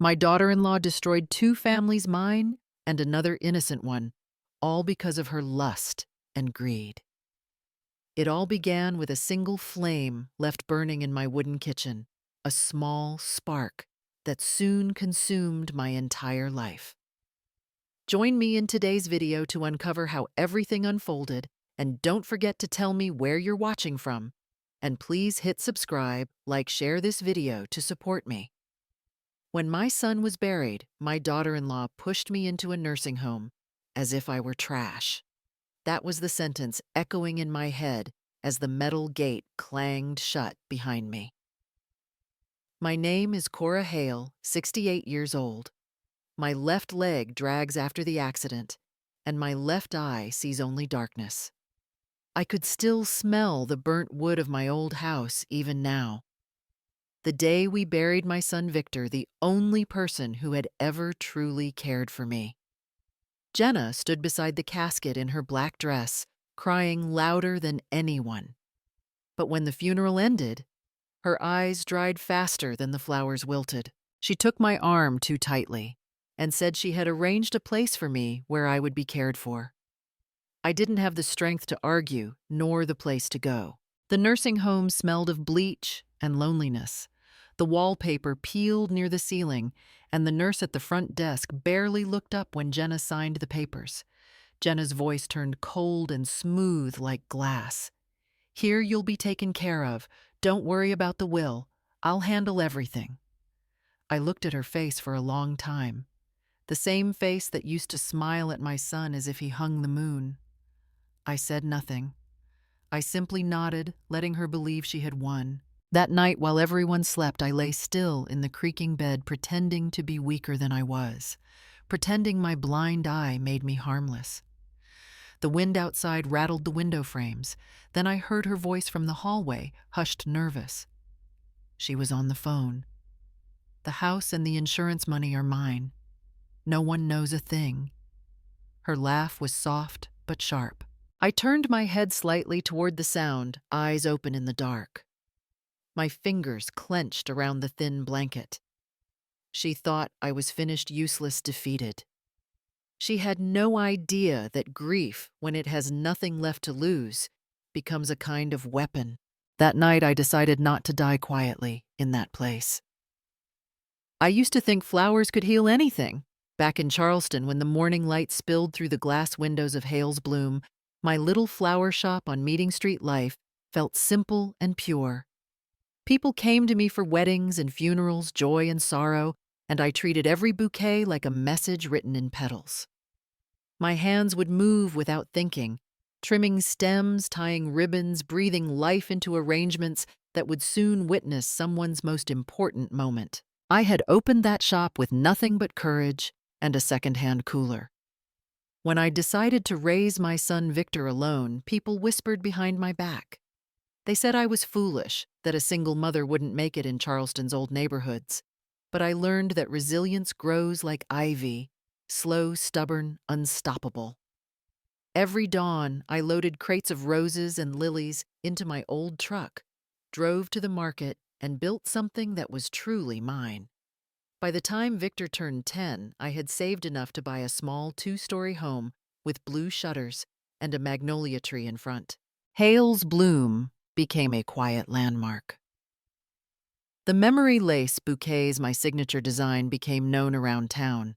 My daughter-in-law destroyed two families, mine and another innocent one, all because of her lust and greed. It all began with a single flame left burning in my wooden kitchen, a small spark that soon consumed my entire life. Join me in today's video to uncover how everything unfolded, and don't forget to tell me where you're watching from. And please hit subscribe, share this video to support me. When my son was buried, my daughter-in-law pushed me into a nursing home as if I were trash. That was the sentence echoing in my head as the metal gate clanged shut behind me. My name is Cora Hale, 68 years old. My left leg drags after the accident, and my left eye sees only darkness. I could still smell the burnt wood of my old house even now. The day we buried my son Victor, the only person who had ever truly cared for me. Jenna stood beside the casket in her black dress, crying louder than anyone. But when the funeral ended, her eyes dried faster than the flowers wilted. She took my arm too tightly and said she had arranged a place for me where I would be cared for. I didn't have the strength to argue, nor the place to go. The nursing home smelled of bleach and loneliness. The wallpaper peeled near the ceiling, and the nurse at the front desk barely looked up when Jenna signed the papers. Jenna's voice turned cold and smooth like glass. "Here you'll be taken care of. Don't worry about the will. I'll handle everything." I looked at her face for a long time. The same face that used to smile at my son as if he hung the moon. I said nothing. I simply nodded, letting her believe she had won. That night, while everyone slept, I lay still in the creaking bed, pretending to be weaker than I was, pretending my blind eye made me harmless. The wind outside rattled the window frames. Then I heard her voice from the hallway, hushed, nervous. She was on the phone. "The house and the insurance money are mine. No one knows a thing." Her laugh was soft but sharp. I turned my head slightly toward the sound, eyes open in the dark. My fingers clenched around the thin blanket. She thought I was finished, useless, defeated. She had no idea that grief, when it has nothing left to lose, becomes a kind of weapon. That night I decided not to die quietly in that place. I used to think flowers could heal anything. Back in Charleston, when the morning light spilled through the glass windows of Hale's Bloom, my little flower shop on Meeting Street life felt simple and pure. People came to me for weddings and funerals, joy and sorrow, and I treated every bouquet like a message written in petals. My hands would move without thinking, trimming stems, tying ribbons, breathing life into arrangements that would soon witness someone's most important moment. I had opened that shop with nothing but courage and a second-hand cooler. When I decided to raise my son Victor alone, people whispered behind my back. They said I was foolish, that a single mother wouldn't make it in Charleston's old neighborhoods. But I learned that resilience grows like ivy, slow, stubborn, unstoppable. Every dawn, I loaded crates of roses and lilies into my old truck, drove to the market, and built something that was truly mine. By the time Victor turned 10, I had saved enough to buy a small 2-story home with blue shutters and a magnolia tree in front. Hale's Bloom became a quiet landmark. The memory lace bouquets, my signature design, became known around town.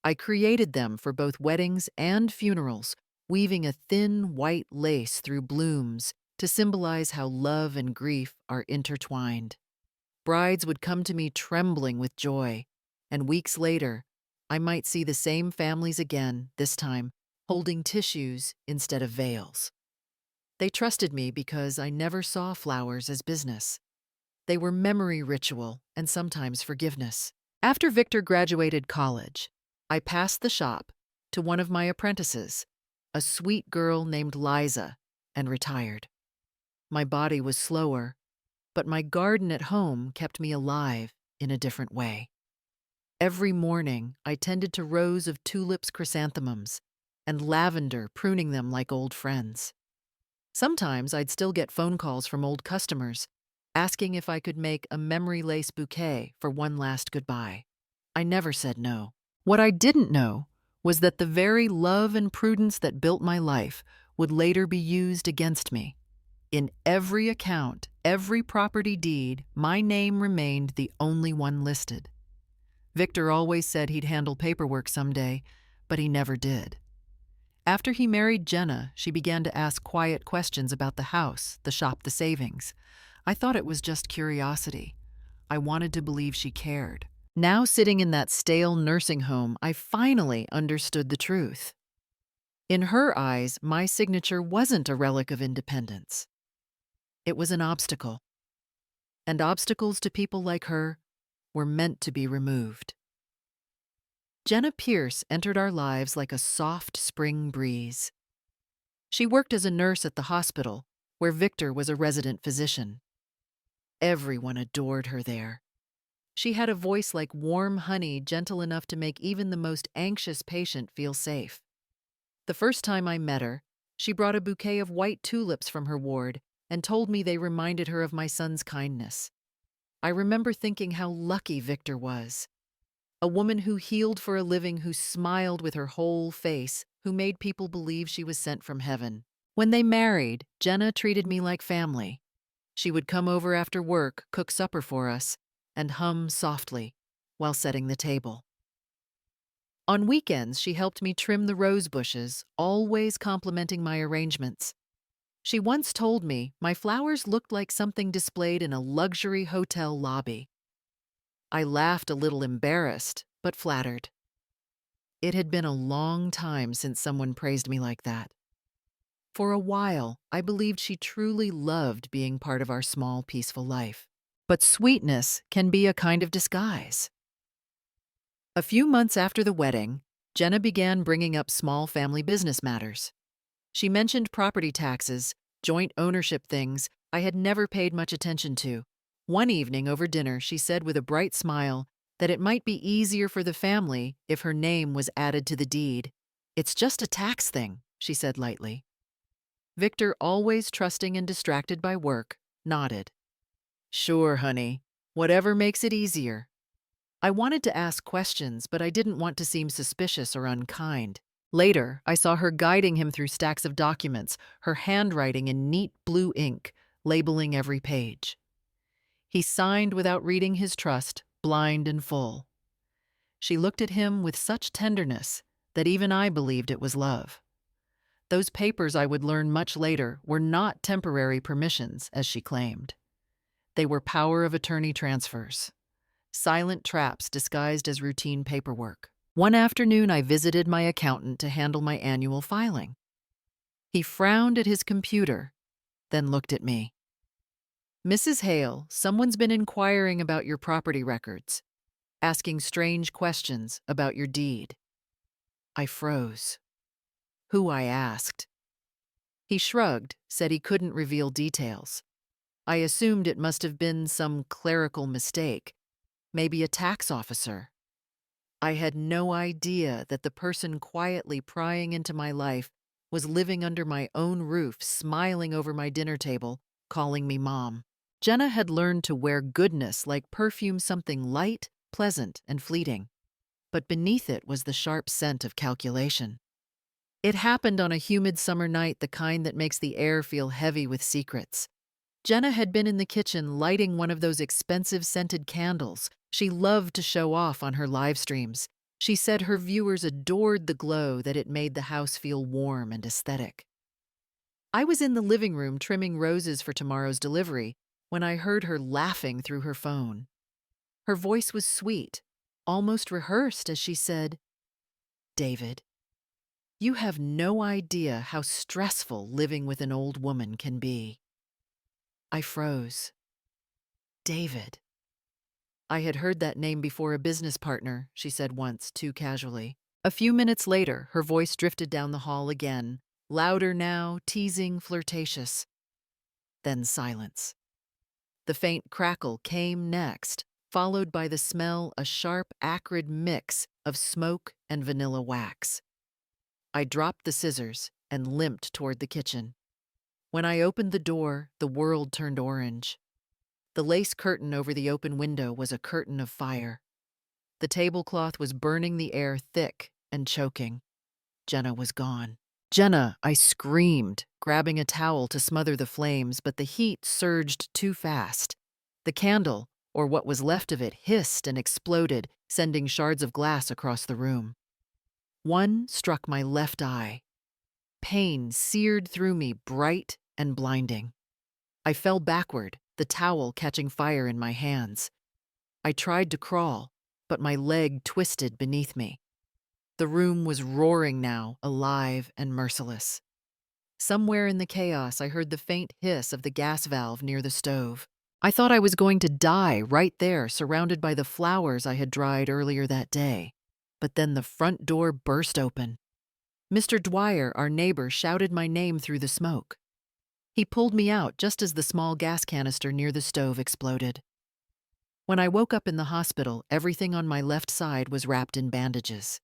I created them for both weddings and funerals, weaving a thin white lace through blooms to symbolize how love and grief are intertwined. Brides would come to me trembling with joy, and weeks later, I might see the same families again, this time holding tissues instead of veils. They trusted me because I never saw flowers as business. They were memory, ritual, and sometimes forgiveness. After Victor graduated college, I passed the shop to one of my apprentices, a sweet girl named Liza, and retired. My body was slower, but my garden at home kept me alive in a different way. Every morning, I tended to rows of tulips, chrysanthemums, and lavender, pruning them like old friends. Sometimes I'd still get phone calls from old customers asking if I could make a memory lace bouquet for one last goodbye. I never said no. What I didn't know was that the very love and prudence that built my life would later be used against me. In every account, every property deed, my name remained the only one listed. Victor always said he'd handle paperwork someday, but he never did. After he married Jenna, she began to ask quiet questions about the house, the shop, the savings. I thought it was just curiosity. I wanted to believe she cared. Now, sitting in that stale nursing home, I finally understood the truth. In her eyes, my signature wasn't a relic of independence. It was an obstacle. And obstacles to people like her were meant to be removed. Jenna Pierce entered our lives like a soft spring breeze. She worked as a nurse at the hospital, where Victor was a resident physician. Everyone adored her there. She had a voice like warm honey, gentle enough to make even the most anxious patient feel safe. The first time I met her, she brought a bouquet of white tulips from her ward and told me they reminded her of my son's kindness. I remember thinking how lucky Victor was. A woman who healed for a living, who smiled with her whole face, who made people believe she was sent from heaven. When they married, Jenna treated me like family. She would come over after work, cook supper for us, and hum softly while setting the table. On weekends, she helped me trim the rose bushes, always complimenting my arrangements. She once told me my flowers looked like something displayed in a luxury hotel lobby. I laughed, a little embarrassed, but flattered. It had been a long time since someone praised me like that. For a while, I believed she truly loved being part of our small, peaceful life. But sweetness can be a kind of disguise. A few months after the wedding, Jenna began bringing up small family business matters. She mentioned property taxes, joint ownership, things I had never paid much attention to. One evening over dinner, she said with a bright smile that it might be easier for the family if her name was added to the deed. "It's just a tax thing," she said lightly. Victor, always trusting and distracted by work, nodded. "Sure, honey. Whatever makes it easier." I wanted to ask questions, but I didn't want to seem suspicious or unkind. Later, I saw her guiding him through stacks of documents, her handwriting in neat blue ink, labeling every page. He signed without reading his trust, blind and full. She looked at him with such tenderness that even I believed it was love. Those papers, I would learn much later, were not temporary permissions, as she claimed. They were power of attorney transfers, silent traps disguised as routine paperwork. One afternoon, I visited my accountant to handle my annual filing. He frowned at his computer, then looked at me. "Mrs. Hale, someone's been inquiring about your property records, asking strange questions about your deed." I froze. Who, I asked. He shrugged, said he couldn't reveal details. I assumed it must have been some clerical mistake, maybe a tax officer. I had no idea that the person quietly prying into my life was living under my own roof, smiling over my dinner table, calling me Mom. Jenna had learned to wear goodness like perfume, something light, pleasant, and fleeting. But beneath it was the sharp scent of calculation. It happened on a humid summer night, the kind that makes the air feel heavy with secrets. Jenna had been in the kitchen lighting one of those expensive scented candles she loved to show off on her live streams. She said her viewers adored the glow, that it made the house feel warm and aesthetic. I was in the living room trimming roses for tomorrow's delivery when I heard her laughing through her phone. Her voice was sweet, almost rehearsed, as she said, "David, you have no idea how stressful living with an old woman can be." I froze. David. I had heard that name before, a business partner, she said once, too casually. A few minutes later, her voice drifted down the hall again, louder now, teasing, flirtatious. Then silence. The faint crackle came next, followed by the smell, a sharp, acrid mix of smoke and vanilla wax. I dropped the scissors and limped toward the kitchen. When I opened the door, the world turned orange. The lace curtain over the open window was a curtain of fire. The tablecloth was burning the air thick and choking. Jenna was gone. "Jenna!" I screamed, grabbing a towel to smother the flames, but the heat surged too fast. The candle, or what was left of it, hissed and exploded, sending shards of glass across the room. One struck my left eye. Pain seared through me, bright and blinding. I fell backward, the towel catching fire in my hands. I tried to crawl, but my leg twisted beneath me. The room was roaring now, alive and merciless. Somewhere in the chaos, I heard the faint hiss of the gas valve near the stove. I thought I was going to die right there, surrounded by the flowers I had dried earlier that day. But then the front door burst open. Mr. Dwyer, our neighbor, shouted my name through the smoke. He pulled me out just as the small gas canister near the stove exploded. When I woke up in the hospital, everything on my left side was wrapped in bandages.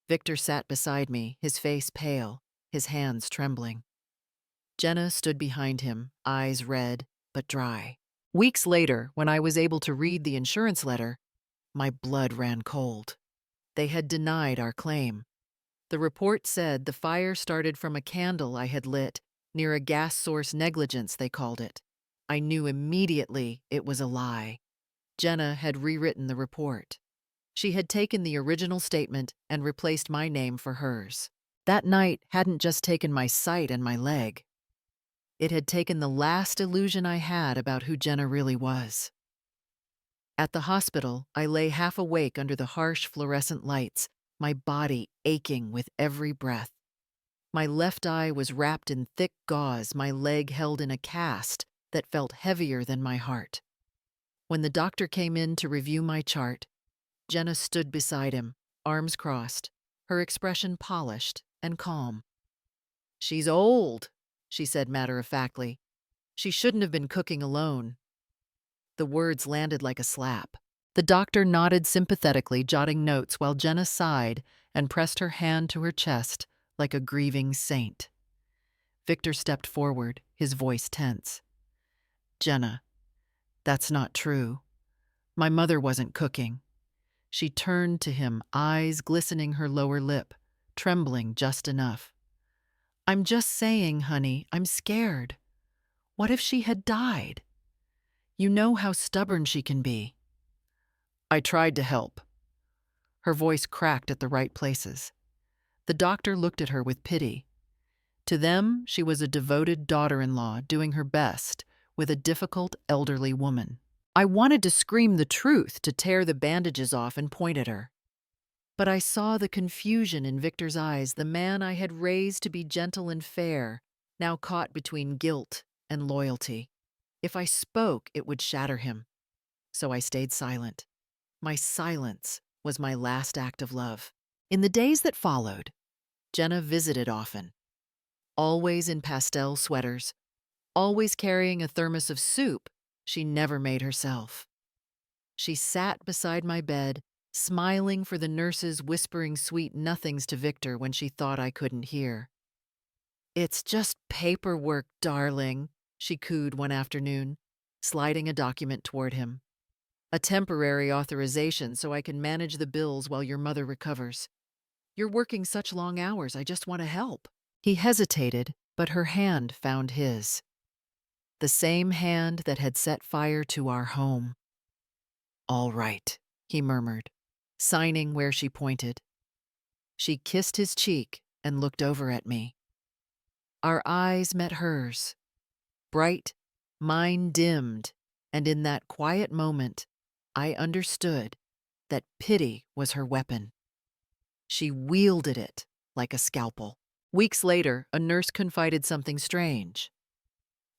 Victor sat beside me, his face pale, his hands trembling. Jenna stood behind him, eyes red but dry. Weeks later, when I was able to read the insurance letter, my blood ran cold. They had denied our claim. The report said the fire started from a candle I had lit near a gas source, negligence, they called it. I knew immediately it was a lie. Jenna had rewritten the report. She had taken the original statement and replaced my name for hers. That night hadn't just taken my sight and my leg. It had taken the last illusion I had about who Jenna really was. At the hospital, I lay half awake under the harsh fluorescent lights, my body aching with every breath. My left eye was wrapped in thick gauze, my leg held in a cast that felt heavier than my heart. When the doctor came in to review my chart, Jenna stood beside him, arms crossed, her expression polished and calm. "She's old," she said matter-of-factly. "She shouldn't have been cooking alone." The words landed like a slap. The doctor nodded sympathetically, jotting notes while Jenna sighed and pressed her hand to her chest like a grieving saint. Victor stepped forward, his voice tense. "Jenna, that's not true. My mother wasn't cooking." She turned to him, eyes glistening her lower lip, trembling just enough. "I'm just saying, honey, I'm scared. What if she had died? You know how stubborn she can be." I tried to help. Her voice cracked at the right places. The doctor looked at her with pity. To them, she was a devoted daughter-in-law doing her best with a difficult elderly woman. I wanted to scream the truth, to tear the bandages off and point at her. But I saw the confusion in Victor's eyes, the man I had raised to be gentle and fair, now caught between guilt and loyalty. If I spoke, it would shatter him. So I stayed silent. My silence was my last act of love. In the days that followed, Jenna visited often. Always in pastel sweaters, always carrying a thermos of soup she never made herself. She sat beside my bed, smiling for the nurses, whispering sweet nothings to Victor when she thought I couldn't hear. "It's just paperwork, darling," she cooed one afternoon, sliding a document toward him. "A temporary authorization so I can manage the bills while your mother recovers. You're working such long hours, I just want to help." He hesitated, but her hand found his. The same hand that had set fire to our home. "All right," he murmured, signing where she pointed. She kissed his cheek and looked over at me. Our eyes met hers. Bright, mine dimmed, and in that quiet moment, I understood that pity was her weapon. She wielded it like a scalpel. Weeks later, a nurse confided something strange.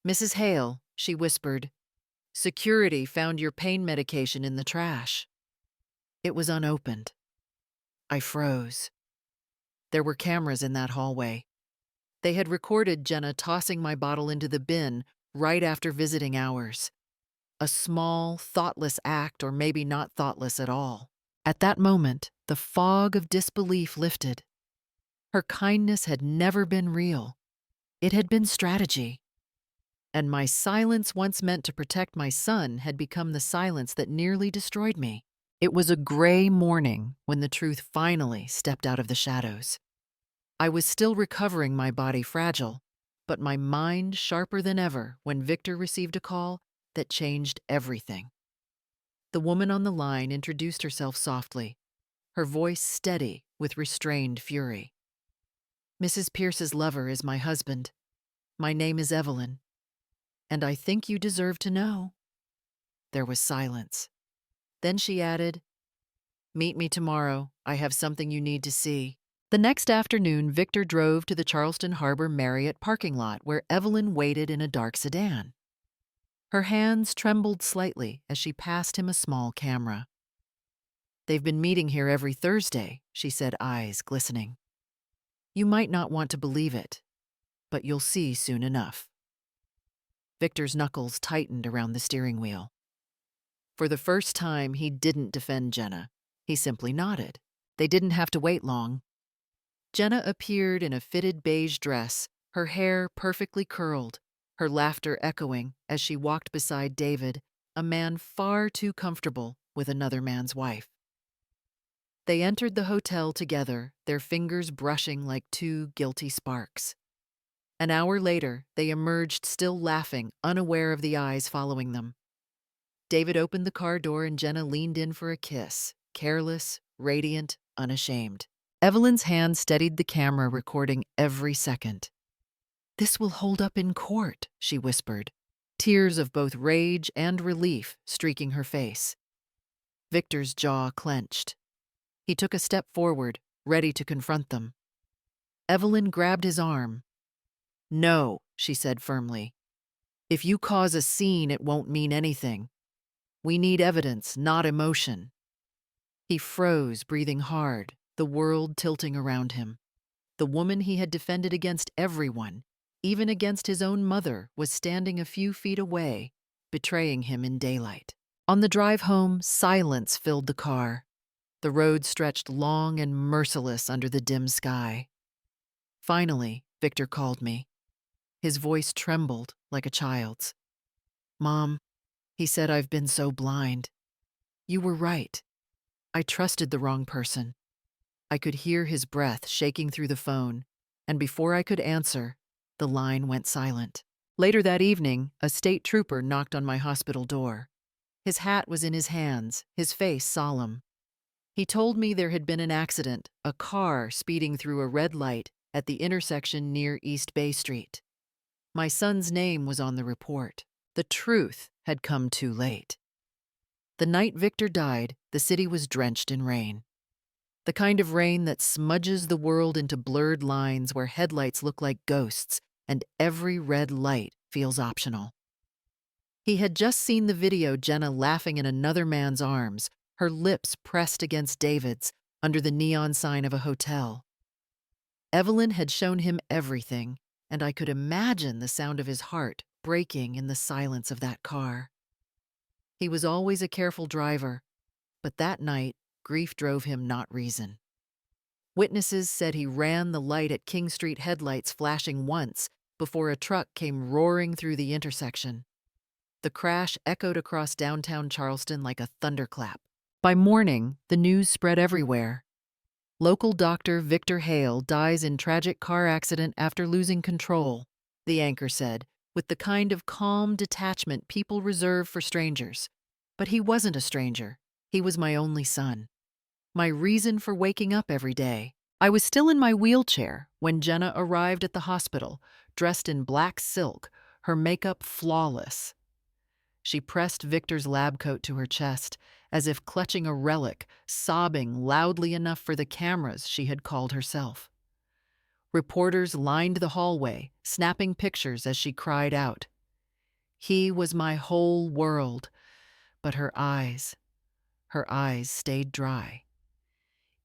"Mrs. Hale," she whispered, "security found your pain medication in the trash." It was unopened. I froze. There were cameras in that hallway. They had recorded Jenna tossing my bottle into the bin right after visiting hours. A small, thoughtless act, or maybe not thoughtless at all. At that moment, the fog of disbelief lifted. Her kindness had never been real. It had been strategy. And my silence, once meant to protect my son, had become the silence that nearly destroyed me. It was a gray morning when the truth finally stepped out of the shadows. I was still recovering my body fragile, but my mind sharper than ever when Victor received a call that changed everything. The woman on the line introduced herself softly, her voice steady with restrained fury. "Mrs. Pierce's lover is my husband. My name is Evelyn, and I think you deserve to know." There was silence. Then she added, "Meet me tomorrow. I have something you need to see." The next afternoon, Victor drove to the Charleston Harbor Marriott parking lot where Evelyn waited in a dark sedan. Her hands trembled slightly as she passed him a small camera. "They've been meeting here every Thursday," she said, eyes glistening. "You might not want to believe it, but you'll see soon enough." Victor's knuckles tightened around the steering wheel. For the first time, he didn't defend Jenna. He simply nodded. They didn't have to wait long. Jenna appeared in a fitted beige dress, her hair perfectly curled, her laughter echoing as she walked beside David, a man far too comfortable with another man's wife. They entered the hotel together, their fingers brushing like two guilty sparks. An hour later, they emerged still laughing, unaware of the eyes following them. David opened the car door and Jenna leaned in for a kiss, careless, radiant, unashamed. Evelyn's hand steadied the camera, recording every second. "This will hold up in court," she whispered, tears of both rage and relief streaking her face. Victor's jaw clenched. He took a step forward, ready to confront them. Evelyn grabbed his arm. "No," she said firmly. "If you cause a scene, it won't mean anything. We need evidence, not emotion." He froze, breathing hard, the world tilting around him. The woman he had defended against everyone, even against his own mother, was standing a few feet away, betraying him in daylight. On the drive home, silence filled the car. The road stretched long and merciless under the dim sky. Finally, Victor called me. His voice trembled like a child's. "Mom," he said, "I've been so blind. You were right. I trusted the wrong person." I could hear his breath shaking through the phone, and before I could answer, the line went silent. Later that evening, a state trooper knocked on my hospital door. His hat was in his hands, his face solemn. He told me there had been an accident, a car speeding through a red light at the intersection near East Bay Street. My son's name was on the report. The truth had come too late. The night Victor died, the city was drenched in rain. The kind of rain that smudges the world into blurred lines where headlights look like ghosts and every red light feels optional. He had just seen the video Jenna laughing in another man's arms, her lips pressed against David's under the neon sign of a hotel. Evelyn had shown him everything, and I could imagine the sound of his heart breaking in the silence of that car. He was always a careful driver, but that night, grief drove him, not reason. Witnesses said he ran the light at King Street headlights flashing once before a truck came roaring through the intersection. The crash echoed across downtown Charleston like a thunderclap. By morning, the news spread everywhere. Local doctor Victor Hale dies in tragic car accident after losing control, the anchor said, with the kind of calm detachment people reserve for strangers. But he wasn't a stranger. He was my only son. My reason for waking up every day. I was still in my wheelchair when Jenna arrived at the hospital, dressed in black silk, her makeup flawless. She pressed Victor's lab coat to her chest, as if clutching a relic, sobbing loudly enough for the cameras she had called herself. Reporters lined the hallway, snapping pictures as she cried out. He was my whole world, but her eyes stayed dry.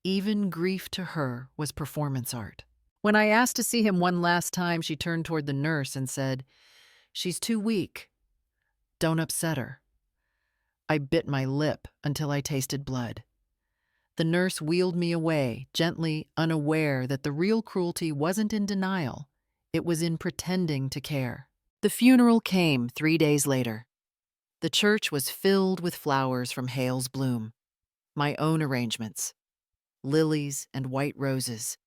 Even grief to her was performance art. When I asked to see him one last time, she turned toward the nurse and said, "She's too weak. Don't upset her." I bit my lip until I tasted blood. The nurse wheeled me away, gently unaware that the real cruelty wasn't in denial. It was in pretending to care. The funeral came 3 days later. The church was filled with flowers from Hale's bloom. My own arrangements, lilies and white roses,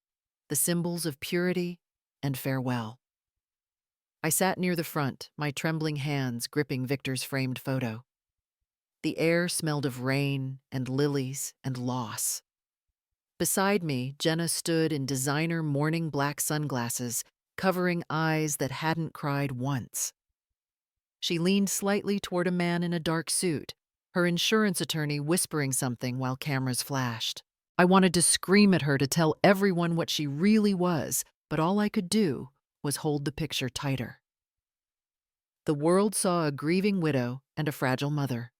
the symbols of purity and farewell. I sat near the front, my trembling hands gripping Victor's framed photo. The air smelled of rain and lilies and loss. Beside me, Jenna stood in designer morning black sunglasses, covering eyes that hadn't cried once. She leaned slightly toward a man in a dark suit, her insurance attorney whispering something while cameras flashed. I wanted to scream at her to tell everyone what she really was, but all I could do was hold the picture tighter. The world saw a grieving widow and a fragile mother.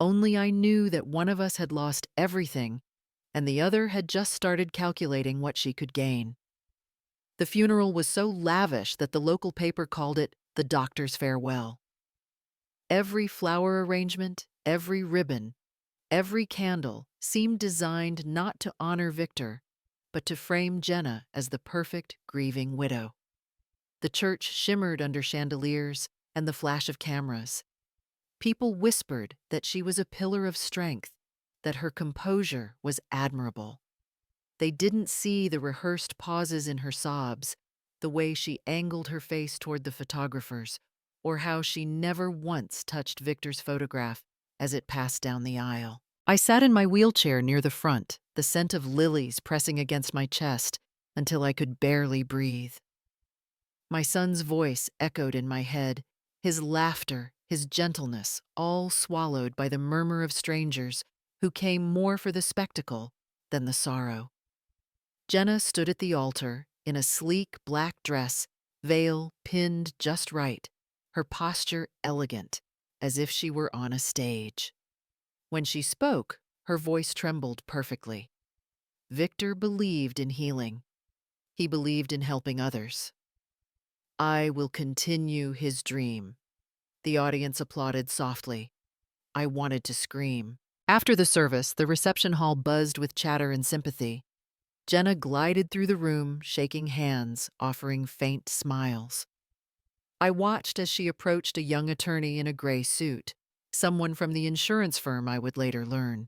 Only I knew that one of us had lost everything and the other had just started calculating what she could gain. The funeral was so lavish that the local paper called it the doctor's farewell. Every flower arrangement, every ribbon, every candle seemed designed not to honor Victor, but to frame Jenna as the perfect grieving widow. The church shimmered under chandeliers and the flash of cameras. People whispered that she was a pillar of strength, that her composure was admirable. They didn't see the rehearsed pauses in her sobs, the way she angled her face toward the photographers, or how she never once touched Victor's photograph as it passed down the aisle. I sat in my wheelchair near the front, the scent of lilies pressing against my chest until I could barely breathe. My son's voice echoed in my head, his laughter, his gentleness, all swallowed by the murmur of strangers who came more for the spectacle than the sorrow. Jenna stood at the altar in a sleek black dress, veil pinned just right, her posture elegant, as if she were on a stage. When she spoke, her voice trembled perfectly. Victor believed in healing. He believed in helping others. I will continue his dream. The audience applauded softly. I wanted to scream. After the service, the reception hall buzzed with chatter and sympathy. Jenna glided through the room, shaking hands, offering faint smiles. I watched as she approached a young attorney in a gray suit, someone from the insurance firm I would later learn.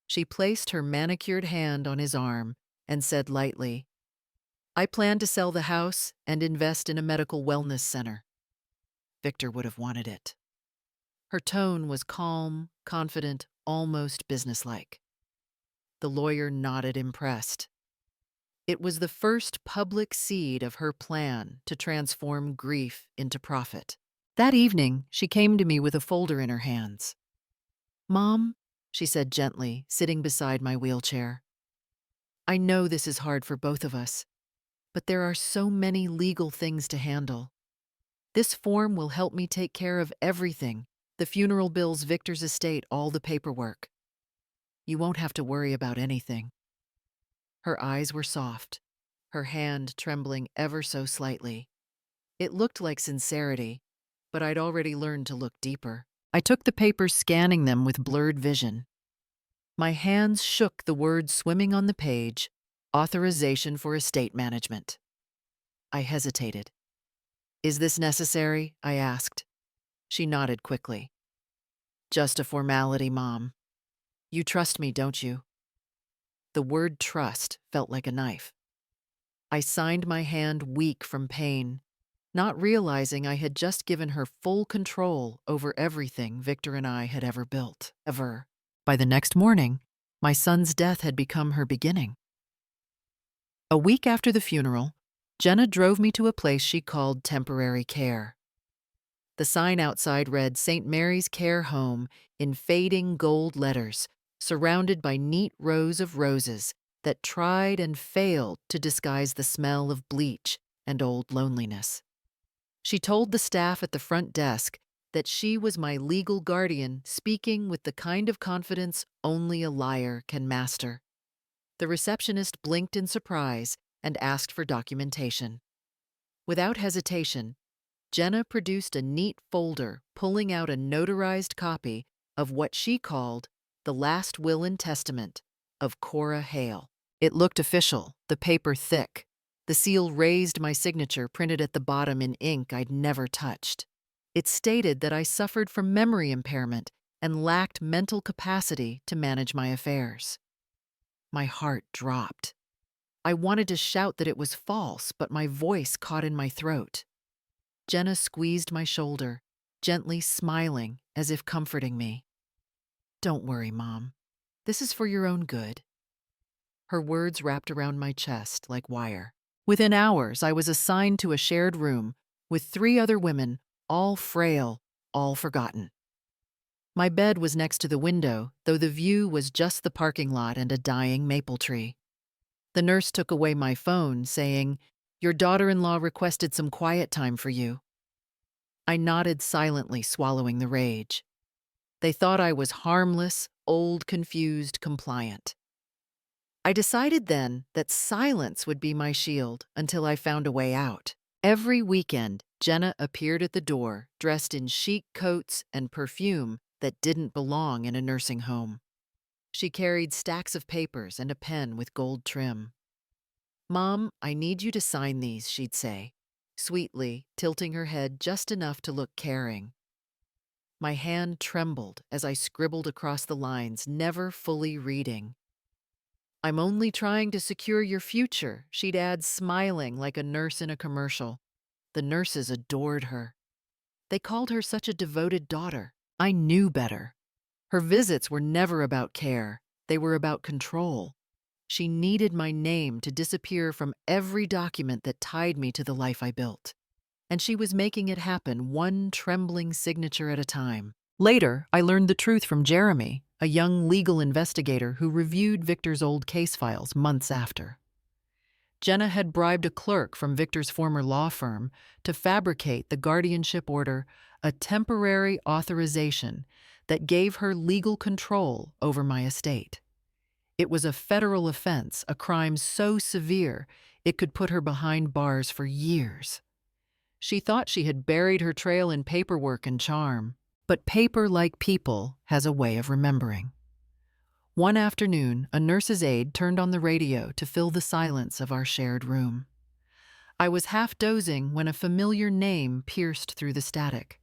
She placed her manicured hand on his arm and said lightly, "I plan to sell the house and invest in a medical wellness center." Victor would have wanted it. Her tone was calm, confident, almost businesslike. The lawyer nodded, impressed. It was the first public seed of her plan to transform grief into profit. That evening, she came to me with a folder in her hands. "Mom," she said gently, sitting beside my wheelchair, "I know this is hard for both of us, but there are so many legal things to handle. This form will help me take care of everything, the funeral bills, Victor's estate, all the paperwork. You won't have to worry about anything." Her eyes were soft, her hand trembling ever so slightly. It looked like sincerity, but I'd already learned to look deeper. I took the papers, scanning them with blurred vision. My hands shook, the words swimming on the page, "Authorization for estate management." I hesitated. "Is this necessary?" I asked. She nodded quickly. "Just a formality, Mom. You trust me, don't you?" The word trust felt like a knife. I signed, my hand weak from pain, not realizing I had just given her full control over everything Victor and I had ever built. Ever. By the next morning, my son's death had become her beginning. A week after the funeral, Jenna drove me to a place she called temporary care. The sign outside read St. Mary's Care Home in fading gold letters, surrounded by neat rows of roses that tried and failed to disguise the smell of bleach and old loneliness. She told the staff at the front desk that she was my legal guardian, speaking with the kind of confidence only a liar can master. The receptionist blinked in surprise and asked for documentation. Without hesitation, Jenna produced a neat folder, pulling out a notarized copy of what she called the last will and testament of Cora Hale. It looked official, the paper thick. The seal raised my signature, printed at the bottom in ink I'd never touched. It stated that I suffered from memory impairment and lacked mental capacity to manage my affairs. My heart dropped. I wanted to shout that it was false, but my voice caught in my throat. Jenna squeezed my shoulder, gently smiling as if comforting me. "Don't worry, Mom. This is for your own good." Her words wrapped around my chest like wire. Within hours, I was assigned to a shared room with 3 other women, all frail, all forgotten. My bed was next to the window, though the view was just the parking lot and a dying maple tree. The nurse took away my phone, saying, "Your daughter-in-law requested some quiet time for you." I nodded silently, swallowing the rage. They thought I was harmless, old, confused, compliant. I decided then that silence would be my shield until I found a way out. Every weekend, Jenna appeared at the door, dressed in chic coats and perfume that didn't belong in a nursing home. She carried stacks of papers and a pen with gold trim. "Mom, I need you to sign these," she'd say, sweetly, tilting her head just enough to look caring. My hand trembled as I scribbled across the lines, never fully reading. "I'm only trying to secure your future," she'd add, smiling like a nurse in a commercial. The nurses adored her. They called her such a devoted daughter. I knew better. Her visits were never about care. They were about control. She needed my name to disappear from every document that tied me to the life I built. And she was making it happen, one trembling signature at a time. Later, I learned the truth from Jeremy, a young legal investigator who reviewed Victor's old case files months after. Jenna had bribed a clerk from Victor's former law firm to fabricate the guardianship order, a temporary authorization that gave her legal control over my estate. It was a federal offense, a crime so severe it could put her behind bars for years. She thought she had buried her trail in paperwork and charm, but paper, like people, has a way of remembering. One afternoon, a nurse's aide turned on the radio to fill the silence of our shared room. I was half dozing when a familiar name pierced through the static.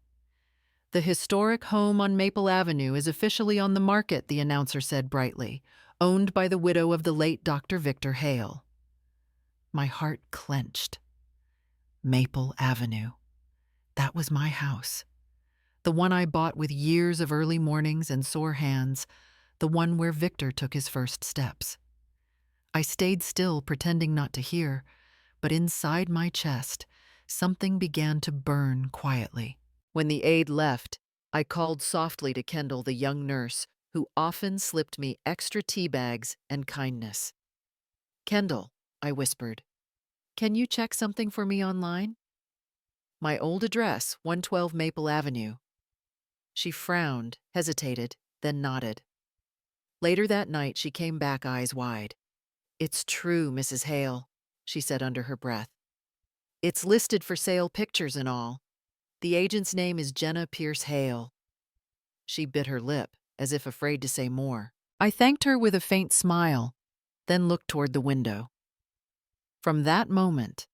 "The historic home on Maple Avenue is officially on the market," the announcer said brightly, "owned by the widow of the late Dr. Victor Hale." My heart clenched. Maple Avenue. That was my house. The one I bought with years of early mornings and sore hands, the one where Victor took his first steps. I stayed still, pretending not to hear, but inside my chest, something began to burn quietly. When the aide left, I called softly to Kendall, the young nurse, who often slipped me extra tea bags and kindness. "Kendall," I whispered, "can you check something for me online?" "My old address, 112 Maple Avenue." She frowned, hesitated, then nodded. Later that night, she came back eyes wide. "It's true, Mrs. Hale," she said under her breath. "It's listed for sale, pictures and all. The agent's name is Jenna Pierce Hale." She bit her lip, as if afraid to say more. I thanked her with a faint smile, then looked toward the window. From that moment,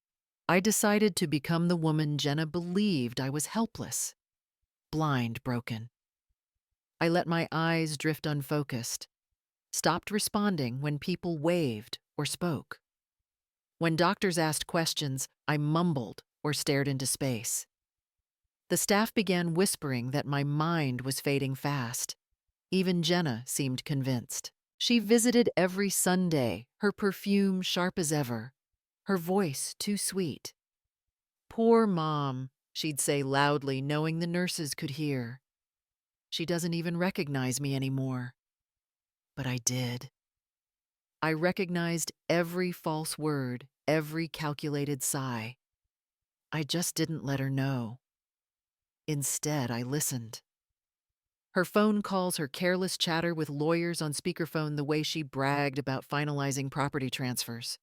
I decided to become the woman Jenna believed I was: helpless, blind, broken. I let my eyes drift unfocused, stopped responding when people waved or spoke. When doctors asked questions, I mumbled or stared into space. The staff began whispering that my mind was fading fast. Even Jenna seemed convinced. She visited every Sunday, her perfume sharp as ever, her voice too sweet. "Poor Mom," she'd say loudly, knowing the nurses could hear. "She doesn't even recognize me anymore." But I did. I recognized every false word, every calculated sigh. I just didn't let her know. Instead, I listened. Her phone calls, her careless chatter with lawyers on speakerphone, the way she bragged about finalizing property transfers.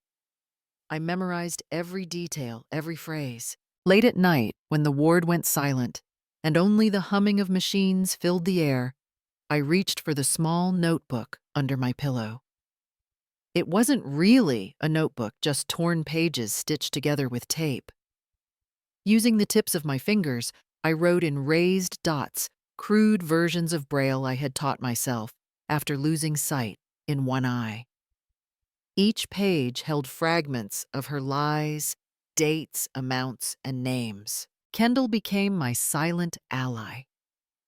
I memorized every detail, every phrase. Late at night, when the ward went silent and only the humming of machines filled the air, I reached for the small notebook under my pillow. It wasn't really a notebook, just torn pages stitched together with tape. Using the tips of my fingers, I wrote in raised dots crude versions of Braille I had taught myself after losing sight in one eye. Each page held fragments of her lies, dates, amounts, and names. Kendall became my silent ally.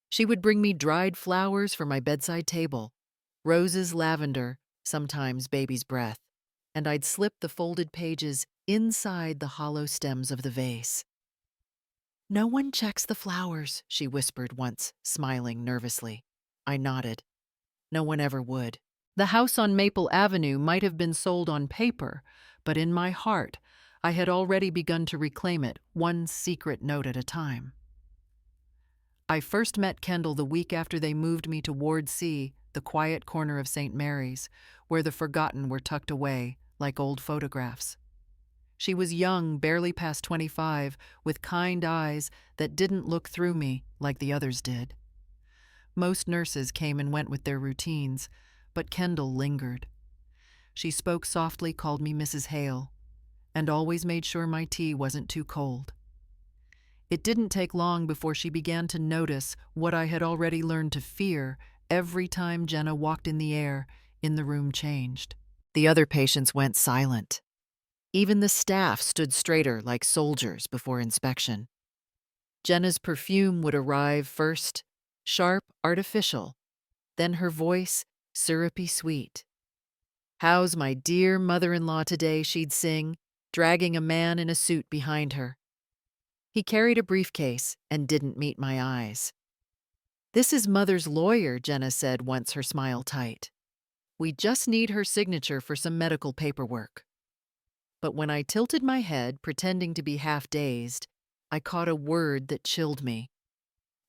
She would bring me dried flowers for my bedside table, roses, lavender, sometimes baby's breath, and I'd slip the folded pages inside the hollow stems of the vase. "No one checks the flowers," she whispered once, smiling nervously. I nodded. No one ever would. The house on Maple Avenue might have been sold on paper, but in my heart, I had already begun to reclaim it, one secret note at a time. I first met Kendall the week after they moved me to Ward C, the quiet corner of St. Mary's, where the forgotten were tucked away, like old photographs. She was young, barely past 25, with kind eyes that didn't look through me like the others did. Most nurses came and went with their routines, but Kendall lingered. She spoke softly, called me Mrs. Hale, and always made sure my tea wasn't too cold. It didn't take long before she began to notice what I had already learned to fear every time Jenna walked in the air, in the room changed. The other patients went silent. Even the staff stood straighter like soldiers before inspection. Jenna's perfume would arrive first, sharp, artificial, then her voice, syrupy sweet. "How's my dear mother-in-law today?" she'd sing, dragging a man in a suit behind her. He carried a briefcase and didn't meet my eyes. "This is Mother's lawyer," Jenna said once, her smile tight. "We just need her signature for some medical paperwork." But when I tilted my head, pretending to be half-dazed, I caught a word that chilled me: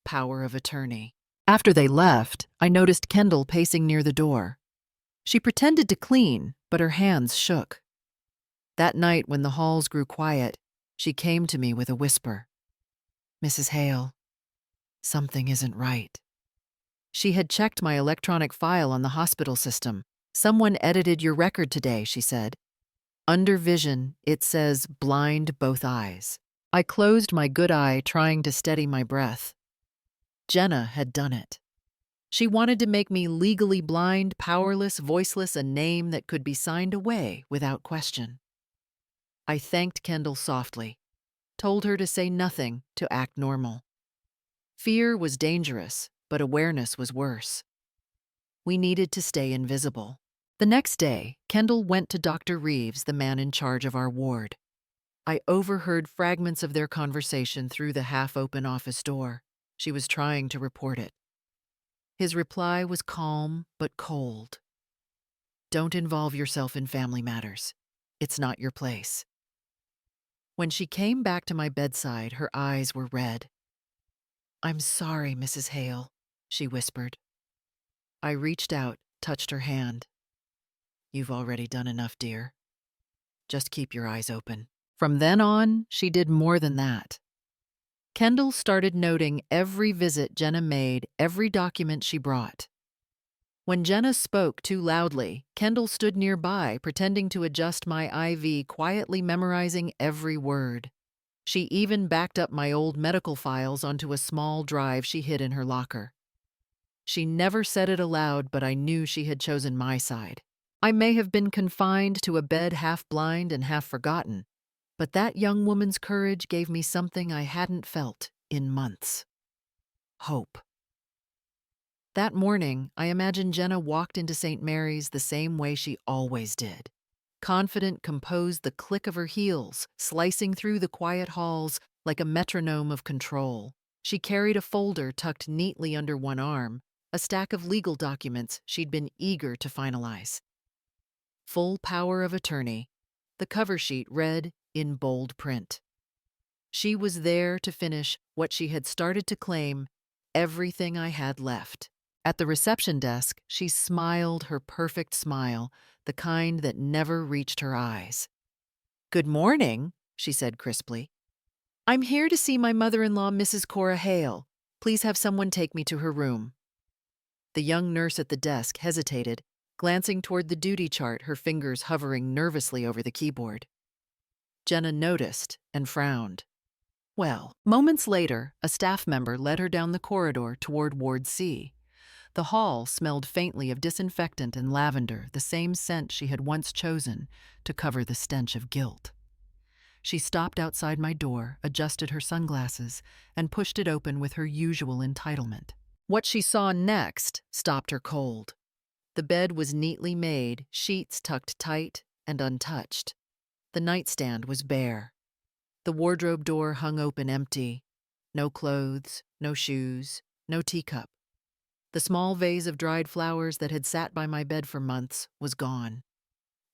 power of attorney. After they left, I noticed Kendall pacing near the door. She pretended to clean, but her hands shook. That night, when the halls grew quiet, she came to me with a whisper. "Mrs. Hale, something isn't right." She had checked my electronic file on the hospital system. "Someone edited your record today," she said. "Under vision, it says blind both eyes." I closed my good eye, trying to steady my breath. Jenna had done it. She wanted to make me legally blind, powerless, voiceless, a name that could be signed away without question. I thanked Kendall softly, told her to say nothing, to act normal. Fear was dangerous, but awareness was worse. We needed to stay invisible. The next day, Kendall went to Dr. Reeves, the man in charge of our ward. I overheard fragments of their conversation through the half-open office door. She was trying to report it. His reply was calm but cold. "Don't involve yourself in family matters. It's not your place." When she came back to my bedside, her eyes were red. "I'm sorry, Mrs. Hale," she whispered. I reached out, touched her hand. "You've already done enough, dear. Just keep your eyes open." From then on, she did more than that. Kendall started noting every visit Jenna made, every document she brought. When Jenna spoke too loudly, Kendall stood nearby, pretending to adjust my IV, quietly memorizing every word. She even backed up my old medical files onto a small drive she hid in her locker. She never said it aloud, but I knew she had chosen my side. I may have been confined to a bed half blind and half forgotten, but that young woman's courage gave me something I hadn't felt in months: hope. That morning, I imagined Jenna walked into St. Mary's the same way she always did. Confident, composed, the click of her heels, slicing through the quiet halls like a metronome of control. She carried a folder tucked neatly under one arm, a stack of legal documents she'd been eager to finalize. Full power of attorney, the cover sheet read in bold print. She was there to finish what she had started to claim: everything I had left. At the reception desk, she smiled her perfect smile, the kind that never reached her eyes. "Good morning," she said crisply. "I'm here to see my mother-in-law, Mrs. Cora Hale. Please have someone take me to her room." The young nurse at the desk hesitated, glancing toward the duty chart, her fingers hovering nervously over the keyboard. Jenna noticed and frowned. Well, moments later, a staff member led her down the corridor toward Ward C. The hall smelled faintly of disinfectant and lavender, the same scent she had once chosen to cover the stench of guilt. She stopped outside my door, adjusted her sunglasses, and pushed it open with her usual entitlement. What she saw next stopped her cold. The bed was neatly made, sheets tucked tight and untouched. The nightstand was bare. The wardrobe door hung open empty. No clothes, no shoes, no teacup. The small vase of dried flowers that had sat by my bed for months was gone.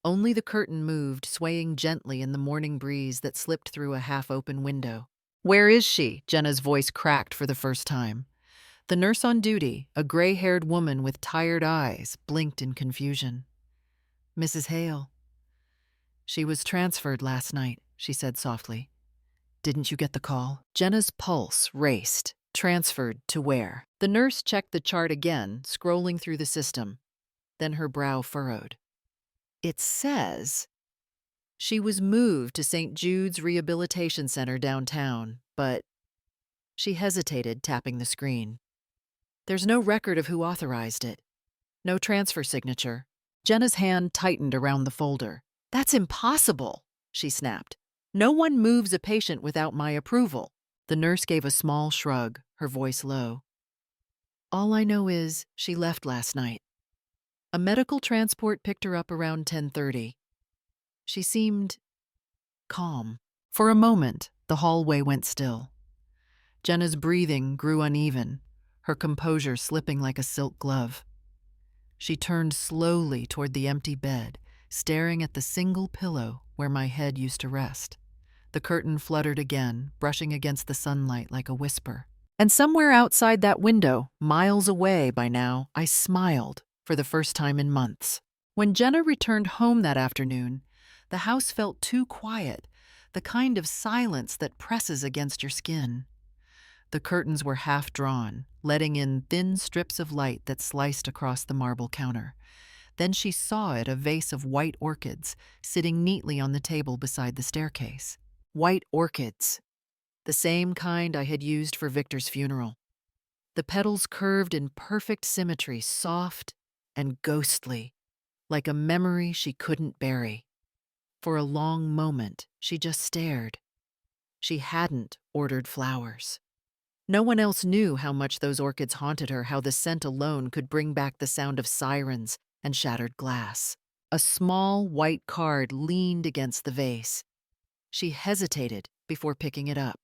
Only the curtain moved, swaying gently in the morning breeze that slipped through a half-open window. "Where is she?" Jenna's voice cracked for the first time. The nurse on duty, a gray-haired woman with tired eyes, blinked in confusion. "Mrs. Hale." "She was transferred last night," she said softly. "Didn't you get the call?" Jenna's pulse raced. Transferred to where? The nurse checked the chart again, scrolling through the system. Then her brow furrowed. "It says she was moved to St. Jude's Rehabilitation Center downtown, but..." She hesitated, tapping the screen. "There's no record of who authorized it. No transfer signature." Jenna's hand tightened around the folder. "That's impossible," she snapped. "No one moves a patient without my approval." The nurse gave a small shrug, her voice low. "All I know is she left last night. A medical transport picked her up around 10:30. She seemed calm." For a moment, the hallway went still. Jenna's breathing grew uneven, her composure slipping like a silk glove. She turned slowly toward the empty bed, staring at the single pillow where my head used to rest. The curtain fluttered again, brushing against the sunlight like a whisper. And somewhere outside that window, miles away by now, I smiled for the first time in months. When Jenna returned home that afternoon, the house felt too quiet, the kind of silence that presses against your skin. The curtains were half drawn, letting in thin strips of light that sliced across the marble counter. Then she saw it, a vase of white orchids sitting neatly on the table beside the staircase. White orchids, the same kind I had used for Victor's funeral. The petals curved in perfect symmetry, soft and ghostly, like a memory she couldn't bury. For a long moment, she just stared. She hadn't ordered flowers. No one else knew how much those orchids haunted her, how the scent alone could bring back the sound of sirens and shattered glass. A small white card leaned against the vase. She hesitated before picking it up.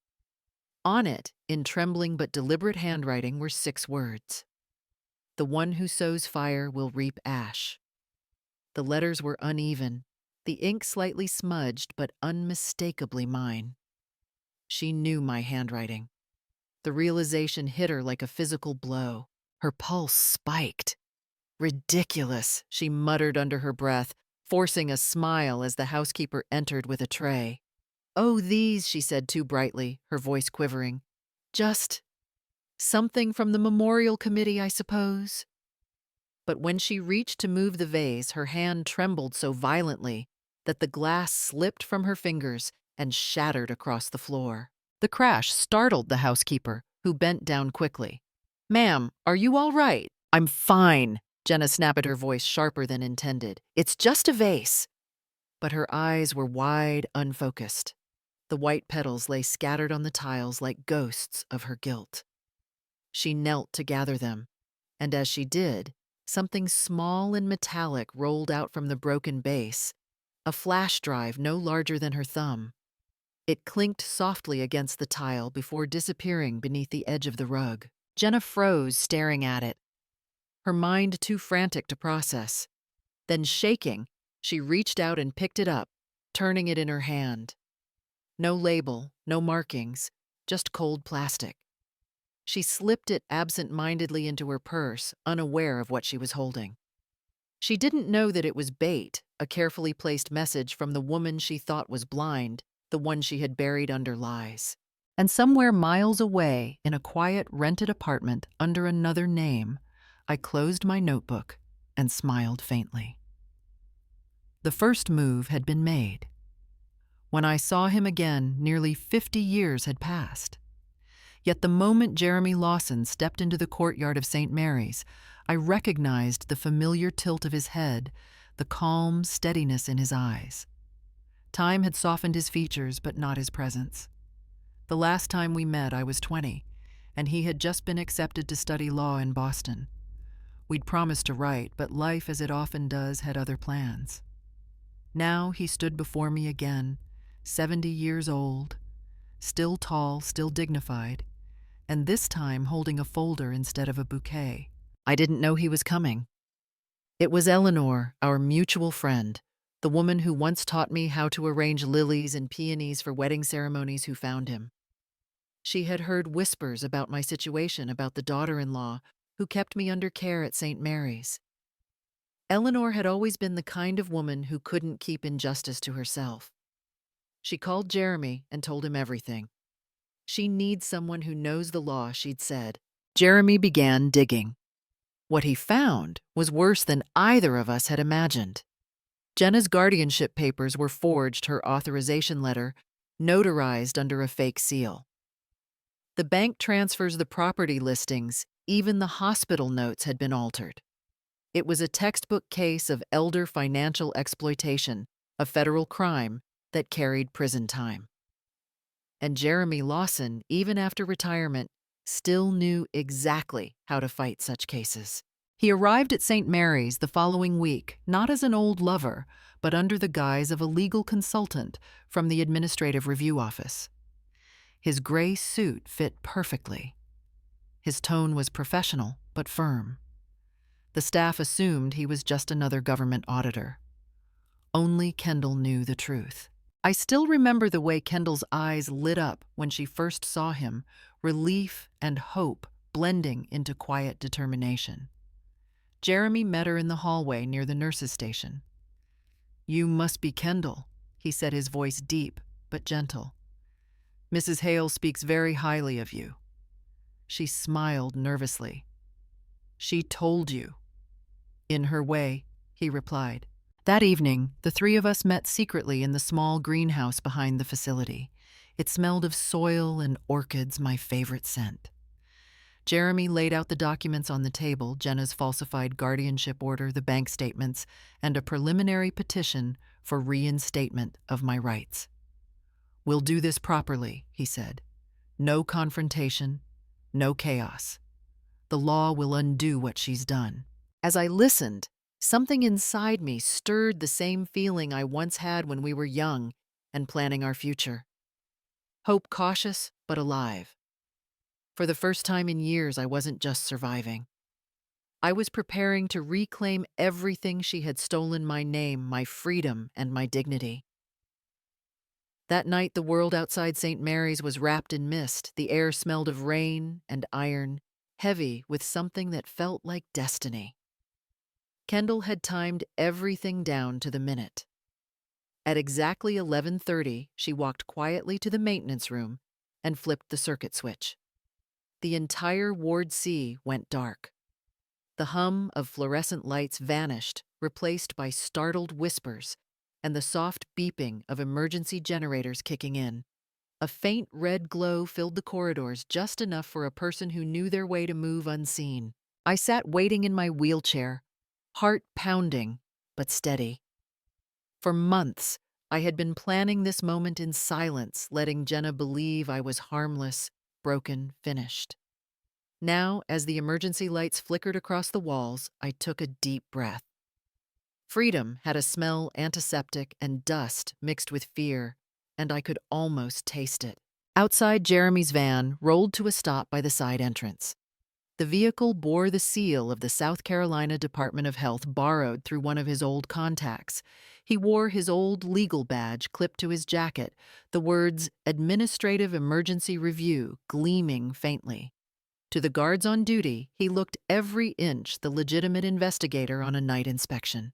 On it, in trembling but deliberate handwriting, were 6 words. "The one who sows fire will reap ash." The letters were uneven, the ink slightly smudged but unmistakably mine. She knew my handwriting. The realization hit her like a physical blow. Her pulse spiked. "Ridiculous," she muttered under her breath, forcing a smile as the housekeeper entered with a tray. "Oh, these," she said too brightly, her voice quivering. "Just something from the memorial committee, I suppose." But when she reached to move the vase, her hand trembled so violently that the glass slipped from her fingers and shattered across the floor. The crash startled the housekeeper, who bent down quickly. "Ma'am, are you all right?" "I'm fine," Jenna snapped, her voice sharper than intended. "It's just a vase." But her eyes were wide, unfocused. The white petals lay scattered on the tiles like ghosts of her guilt. She knelt to gather them, and as she did, something small and metallic rolled out from the broken base, a flash drive no larger than her thumb. It clinked softly against the tile before disappearing beneath the edge of the rug. Jenna froze, staring at it, her mind too frantic to process. Then, shaking, she reached out and picked it up, turning it in her hand. No label, no markings, just cold plastic. She slipped it absent-mindedly into her purse, unaware of what she was holding. She didn't know that it was bait, a carefully placed message from the woman she thought was blind, the one she had buried under lies. And somewhere miles away, in a quiet rented apartment under another name, I closed my notebook and smiled faintly. The first move had been made. When I saw him again, nearly 50 years had passed. Yet the moment Jeremy Lawson stepped into the courtyard of St. Mary's, I recognized the familiar tilt of his head, the calm steadiness in his eyes. Time had softened his features, but not his presence. The last time we met, I was 20, and he had just been accepted to study law in Boston. We'd promised to write, but life, as it often does, had other plans. Now he stood before me again, 70 years old, still tall, still dignified, and this time holding a folder instead of a bouquet. I didn't know he was coming. It was Eleanor, our mutual friend, the woman who once taught me how to arrange lilies and peonies for wedding ceremonies, who found him. She had heard whispers about my situation, about the daughter-in-law who kept me under care at St. Mary's. Eleanor had always been the kind of woman who couldn't keep injustice to herself. She called Jeremy and told him everything. She needs someone who knows the law, she'd said. Jeremy began digging. What he found was worse than either of us had imagined. Jenna's guardianship papers were forged, her authorization letter notarized under a fake seal. The bank transfers, the property listings, even the hospital notes had been altered. It was a textbook case of elder financial exploitation, a federal crime that carried prison time. And Jeremy Lawson, even after retirement, still knew exactly how to fight such cases. He arrived at St. Mary's the following week, not as an old lover, but under the guise of a legal consultant from the Administrative Review Office. His gray suit fit perfectly. His tone was professional, but firm. The staff assumed he was just another government auditor. Only Kendall knew the truth. I still remember the way Kendall's eyes lit up when she first saw him, relief and hope blending into quiet determination. Jeremy met her in the hallway near the nurses' station. "You must be Kendall," he said, his voice deep but gentle. "Mrs. Hale speaks very highly of you." She smiled nervously. "She told you." "In her way," he replied. That evening, the three of us met secretly in the small greenhouse behind the facility. It smelled of soil and orchids, my favorite scent. Jeremy laid out the documents on the table, Jenna's falsified guardianship order, the bank statements, and a preliminary petition for reinstatement of my rights. "We'll do this properly," he said. "No confrontation, no chaos. The law will undo what she's done." As I listened, something inside me stirred the same feeling I once had when we were young and planning our future. Hope, cautious but alive. For the first time in years, I wasn't just surviving. I was preparing to reclaim everything she had stolen: my name, my freedom, and my dignity. That night, the world outside St. Mary's was wrapped in mist. The air smelled of rain and iron, heavy with something that felt like destiny. Kendall had timed everything down to the minute. At exactly 11:30, she walked quietly to the maintenance room and flipped the circuit switch. The entire Ward C went dark. The hum of fluorescent lights vanished, replaced by startled whispers and the soft beeping of emergency generators kicking in. A faint red glow filled the corridors, just enough for a person who knew their way to move unseen. I sat waiting in my wheelchair, heart pounding but steady. For months, I had been planning this moment in silence, letting Jenna believe I was harmless, broken, finished. Now, as the emergency lights flickered across the walls, I took a deep breath. Freedom had a smell antiseptic and dust mixed with fear, and I could almost taste it. Outside, Jeremy's van rolled to a stop by the side entrance. The vehicle bore the seal of the South Carolina Department of Health, borrowed through one of his old contacts. He wore his old legal badge clipped to his jacket, the words "Administrative Emergency Review" gleaming faintly. To the guards on duty, he looked every inch the legitimate investigator on a night inspection.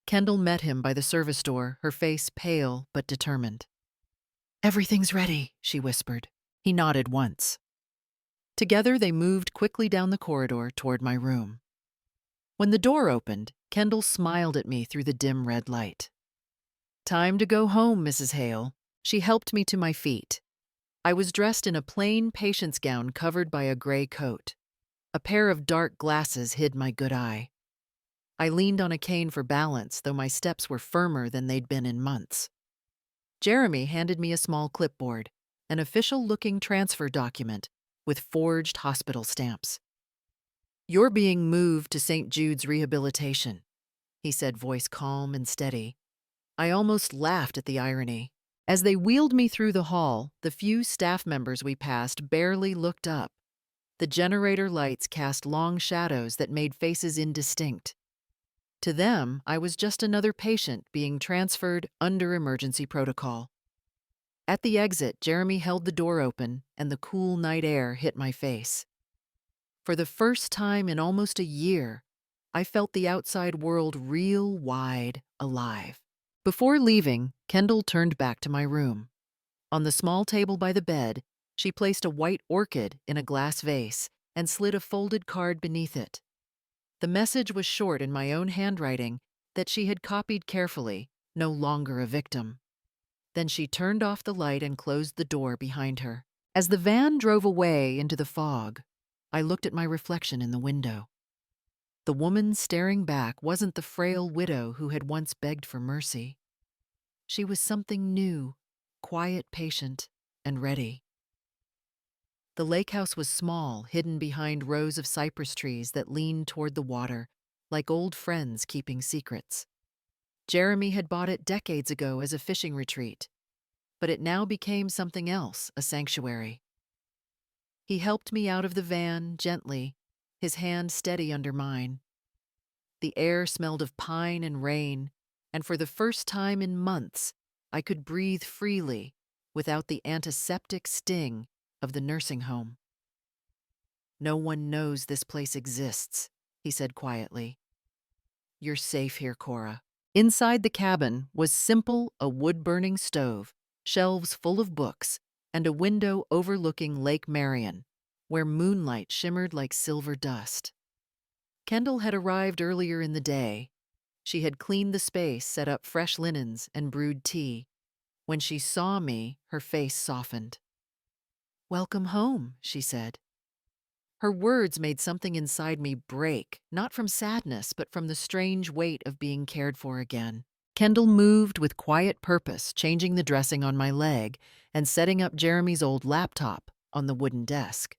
Kendall met him by the service door, her face pale but determined. "Everything's ready," she whispered. He nodded once. Together, they moved quickly down the corridor toward my room. When the door opened, Kendall smiled at me through the dim red light. Time to go home, Mrs. Hale. She helped me to my feet. I was dressed in a plain patient's gown covered by a gray coat. A pair of dark glasses hid my good eye. I leaned on a cane for balance, though my steps were firmer than they'd been in months. Jeremy handed me a small clipboard, an official-looking transfer document with forged hospital stamps. "You're being moved to St. Jude's Rehabilitation," he said, voice calm and steady. I almost laughed at the irony. As they wheeled me through the hall, the few staff members we passed barely looked up. The generator lights cast long shadows that made faces indistinct. To them, I was just another patient being transferred under emergency protocol. At the exit, Jeremy held the door open, and the cool night air hit my face. For the first time in almost a year, I felt the outside world real wide alive. Before leaving, Kendall turned back to my room. On the small table by the bed, she placed a white orchid in a glass vase and slid a folded card beneath it. The message was short in my own handwriting that she had copied carefully, no longer a victim. Then she turned off the light and closed the door behind her. As the van drove away into the fog, I looked at my reflection in the window. The woman staring back wasn't the frail widow who had once begged for mercy. She was something new, quiet, patient, and ready. The lake house was small, hidden behind rows of cypress trees that leaned toward the water, like old friends keeping secrets. Jeremy had bought it decades ago as a fishing retreat, but it now became something else, a sanctuary. He helped me out of the van gently, his hand steady under mine. The air smelled of pine and rain, and for the first time in months, I could breathe freely without the antiseptic sting of the nursing home. "No one knows this place exists," he said quietly. "You're safe here, Cora." Inside the cabin was simple, a wood-burning stove, shelves full of books, and a window overlooking Lake Marion, where moonlight shimmered like silver dust. Kendall had arrived earlier in the day. She had cleaned the space, set up fresh linens, and brewed tea. When she saw me, her face softened. "Welcome home," she said. Her words made something inside me break, not from sadness, but from the strange weight of being cared for again. Kendall moved with quiet purpose, changing the dressing on my leg and setting up Jeremy's old laptop on the wooden desk.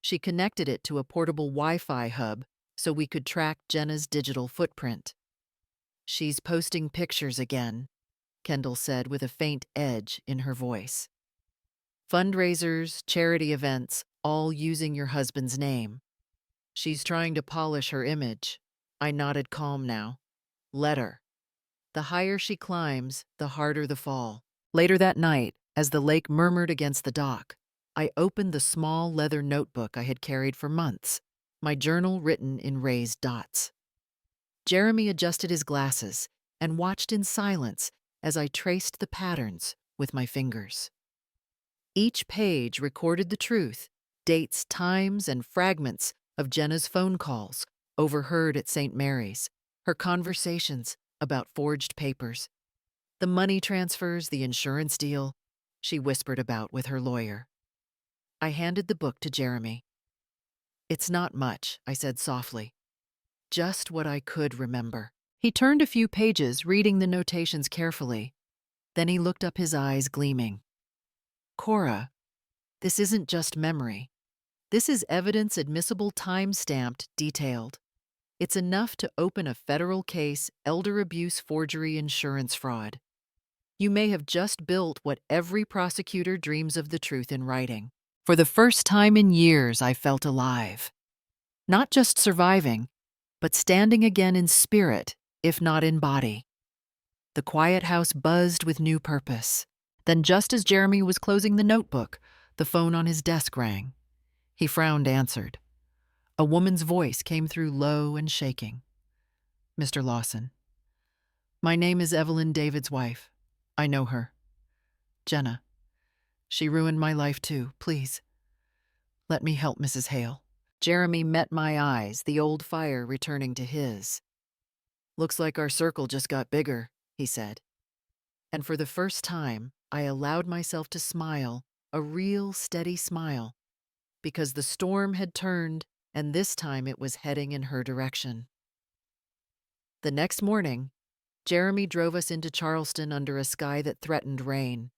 She connected it to a portable Wi-Fi hub so we could track Jenna's digital footprint. "She's posting pictures again," Kendall said with a faint edge in her voice. "Fundraisers, charity events, all using your husband's name. She's trying to polish her image." I nodded calm now. "Let her. The higher she climbs, the harder the fall." Later that night, as the lake murmured against the dock, I opened the small leather notebook I had carried for months, my journal written in raised dots. Jeremy adjusted his glasses and watched in silence as I traced the patterns with my fingers. Each page recorded the truth, dates, times, and fragments of Jenna's phone calls, overheard at St. Mary's, her conversations about forged papers, the money transfers, the insurance deal she whispered about with her lawyer. I handed the book to Jeremy. "It's not much," I said softly. "Just what I could remember." He turned a few pages, reading the notations carefully. Then he looked up, his eyes gleaming. "Cora, this isn't just memory. This is evidence admissible, time-stamped, detailed. It's enough to open a federal case, elder abuse, forgery, insurance fraud. You may have just built what every prosecutor dreams of, the truth in writing." For the first time in years, I felt alive. Not just surviving, but standing again in spirit, if not in body. The quiet house buzzed with new purpose. Then, just as Jeremy was closing the notebook, the phone on his desk rang. He frowned, answered. A woman's voice came through, low and shaking. "Mr. Lawson. My name is Evelyn, David's wife. I know her. Jenna. She ruined my life too. Please, let me help Mrs. Hale." Jeremy met my eyes, the old fire returning to his. "Looks like our circle just got bigger," he said. And for the first time, I allowed myself to smile, a real steady smile, because the storm had turned, and this time it was heading in her direction. The next morning, Jeremy drove us into Charleston under a sky that threatened rain.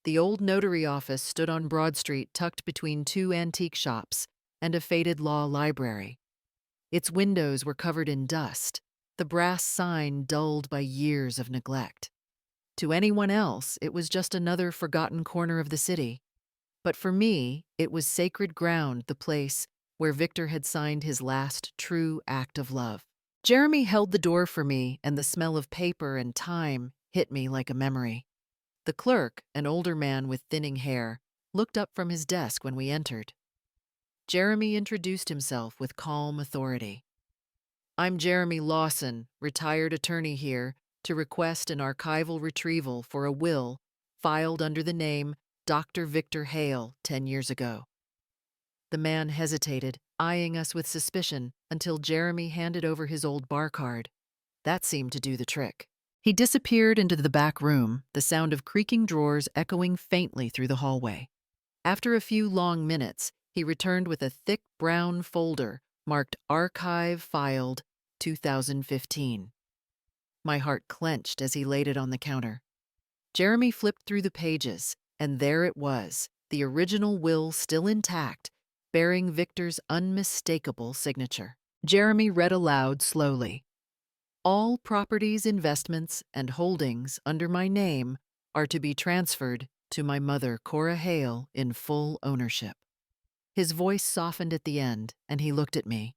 The old notary office stood on Broad Street tucked between two antique shops and a faded law library. Its windows were covered in dust, the brass sign dulled by years of neglect. To anyone else, it was just another forgotten corner of the city. But for me, it was sacred ground, the place where Victor had signed his last true act of love. Jeremy held the door for me, and the smell of paper and time hit me like a memory. The clerk, an older man with thinning hair, looked up from his desk when we entered. Jeremy introduced himself with calm authority. "I'm Jeremy Lawson, retired attorney here, to request an archival retrieval for a will filed under the name Dr. Victor Hale 10 years ago." The man hesitated, eyeing us with suspicion, until Jeremy handed over his old bar card. That seemed to do the trick. He disappeared into the back room, the sound of creaking drawers echoing faintly through the hallway. After a few long minutes, he returned with a thick brown folder marked Archive Filed 2015. My heart clenched as he laid it on the counter. Jeremy flipped through the pages, and there it was, the original will still intact, bearing Victor's unmistakable signature. Jeremy read aloud slowly. "All properties, investments, and holdings under my name are to be transferred to my mother, Cora Hale, in full ownership." His voice softened at the end, and he looked at me.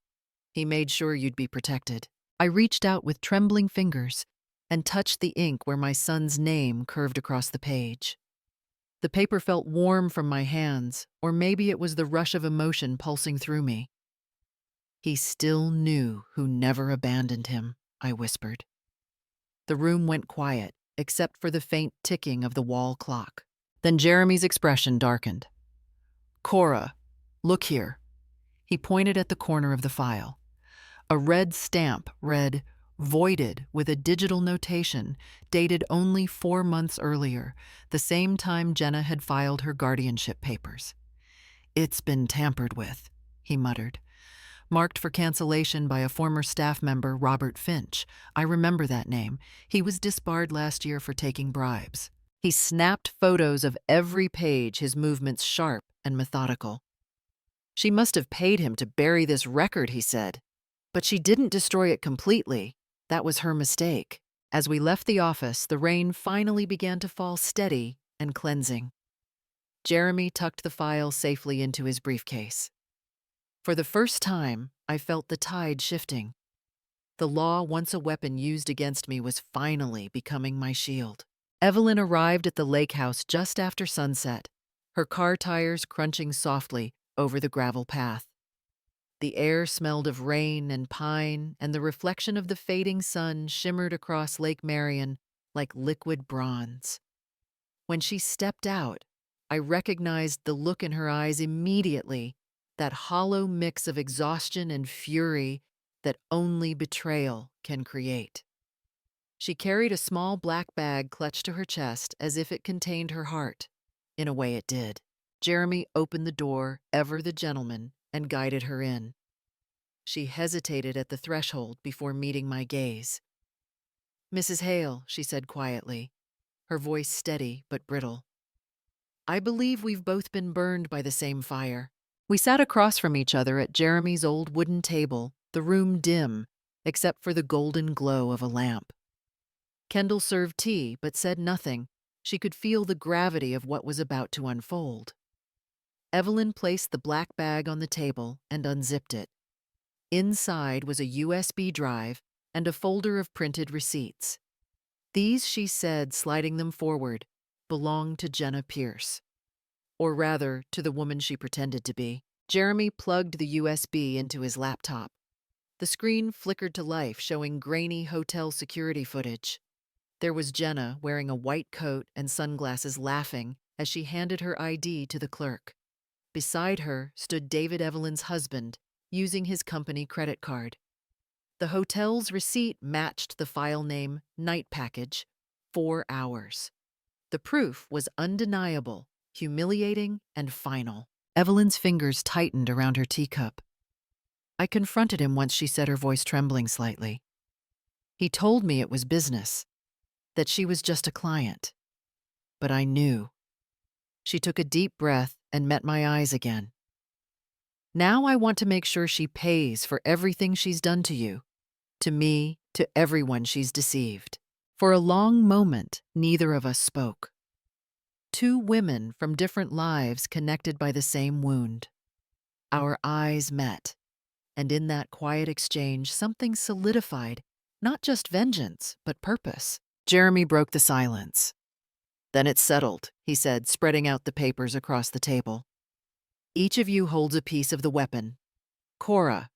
"He made sure you'd be protected." I reached out with trembling fingers and touched the ink where my son's name curved across the page. The paper felt warm from my hands, or maybe it was the rush of emotion pulsing through me. "He still knew who never abandoned him," I whispered. The room went quiet, except for the faint ticking of the wall clock. Then Jeremy's expression darkened. "Cora, look here." He pointed at the corner of the file. A red stamp read, "Voided," with a digital notation dated only 4 months earlier, the same time Jenna had filed her guardianship papers. "It's been tampered with," he muttered. "Marked for cancellation by a former staff member, Robert Finch. I remember that name. He was disbarred last year for taking bribes." He snapped photos of every page, his movements sharp and methodical. "She must have paid him to bury this record," he said. "But she didn't destroy it completely. That was her mistake." As we left the office, the rain finally began to fall steady and cleansing. Jeremy tucked the file safely into his briefcase. For the first time, I felt the tide shifting. The law, once a weapon used against me, was finally becoming my shield. Evelyn arrived at the lake house just after sunset, her car tires crunching softly over the gravel path. The air smelled of rain and pine, and the reflection of the fading sun shimmered across Lake Marion like liquid bronze. When she stepped out, I recognized the look in her eyes immediately, that hollow mix of exhaustion and fury that only betrayal can create. She carried a small black bag clutched to her chest as if it contained her heart. In a way it did. Jeremy opened the door, ever the gentleman, and guided her in. She hesitated at the threshold before meeting my gaze. "Mrs. Hale," she said quietly, her voice steady but brittle. "I believe we've both been burned by the same fire." We sat across from each other at Jeremy's old wooden table, the room dim, except for the golden glow of a lamp. Kendall served tea, but said nothing. She could feel the gravity of what was about to unfold. Evelyn placed the black bag on the table and unzipped it. Inside was a USB drive and a folder of printed receipts. These, she said, sliding them forward, belonged to Jenna Pierce. Or rather, to the woman she pretended to be. Jeremy plugged the USB into his laptop. The screen flickered to life, showing grainy hotel security footage. There was Jenna, wearing a white coat and sunglasses, laughing as she handed her ID to the clerk. Beside her stood David Evelyn's husband, using his company credit card. The hotel's receipt matched the file name Night Package, 4 hours. The proof was undeniable, humiliating, and final. Evelyn's fingers tightened around her teacup. I confronted him once she said, her voice trembling slightly. He told me it was business, that she was just a client. But I knew. She took a deep breath and met my eyes again. Now I want to make sure she pays for everything she's done to you, to me, to everyone she's deceived. For a long moment, neither of us spoke. Two women from different lives connected by the same wound. Our eyes met, and in that quiet exchange, something solidified, not just vengeance, but purpose. Jeremy broke the silence. Then it's settled, he said, spreading out the papers across the table. Each of you holds a piece of the weapon. Cora,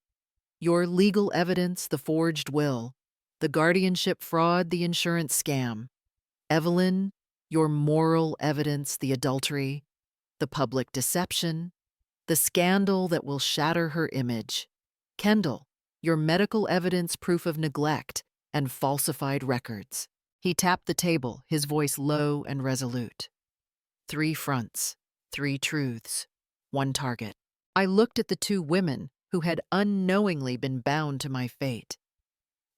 your legal evidence, the forged will, the guardianship fraud, the insurance scam. Evelyn, your moral evidence, the adultery, the public deception, the scandal that will shatter her image. Kendall, your medical evidence, proof of neglect and falsified records. He tapped the table, his voice low and resolute. 3 fronts, 3 truths, 1 target. I looked at the 2 women who had unknowingly been bound to my fate.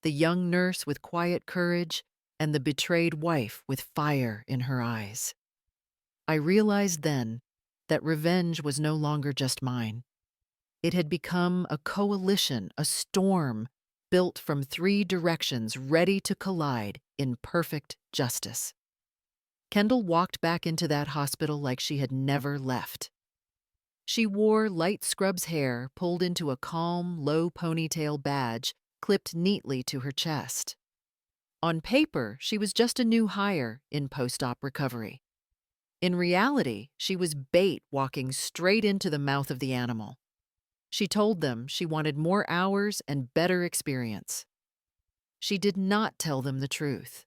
The young nurse with quiet courage and the betrayed wife with fire in her eyes. I realized then that revenge was no longer just mine. It had become a coalition, a storm, built from 3 directions ready to collide in perfect justice. Kendall walked back into that hospital like she had never left. She wore light scrubs hair pulled into a calm, low ponytail badge clipped neatly to her chest. On paper, she was just a new hire in post-op recovery. In reality, she was bait walking straight into the mouth of the animal. She told them she wanted more hours and better experience. She did not tell them the truth.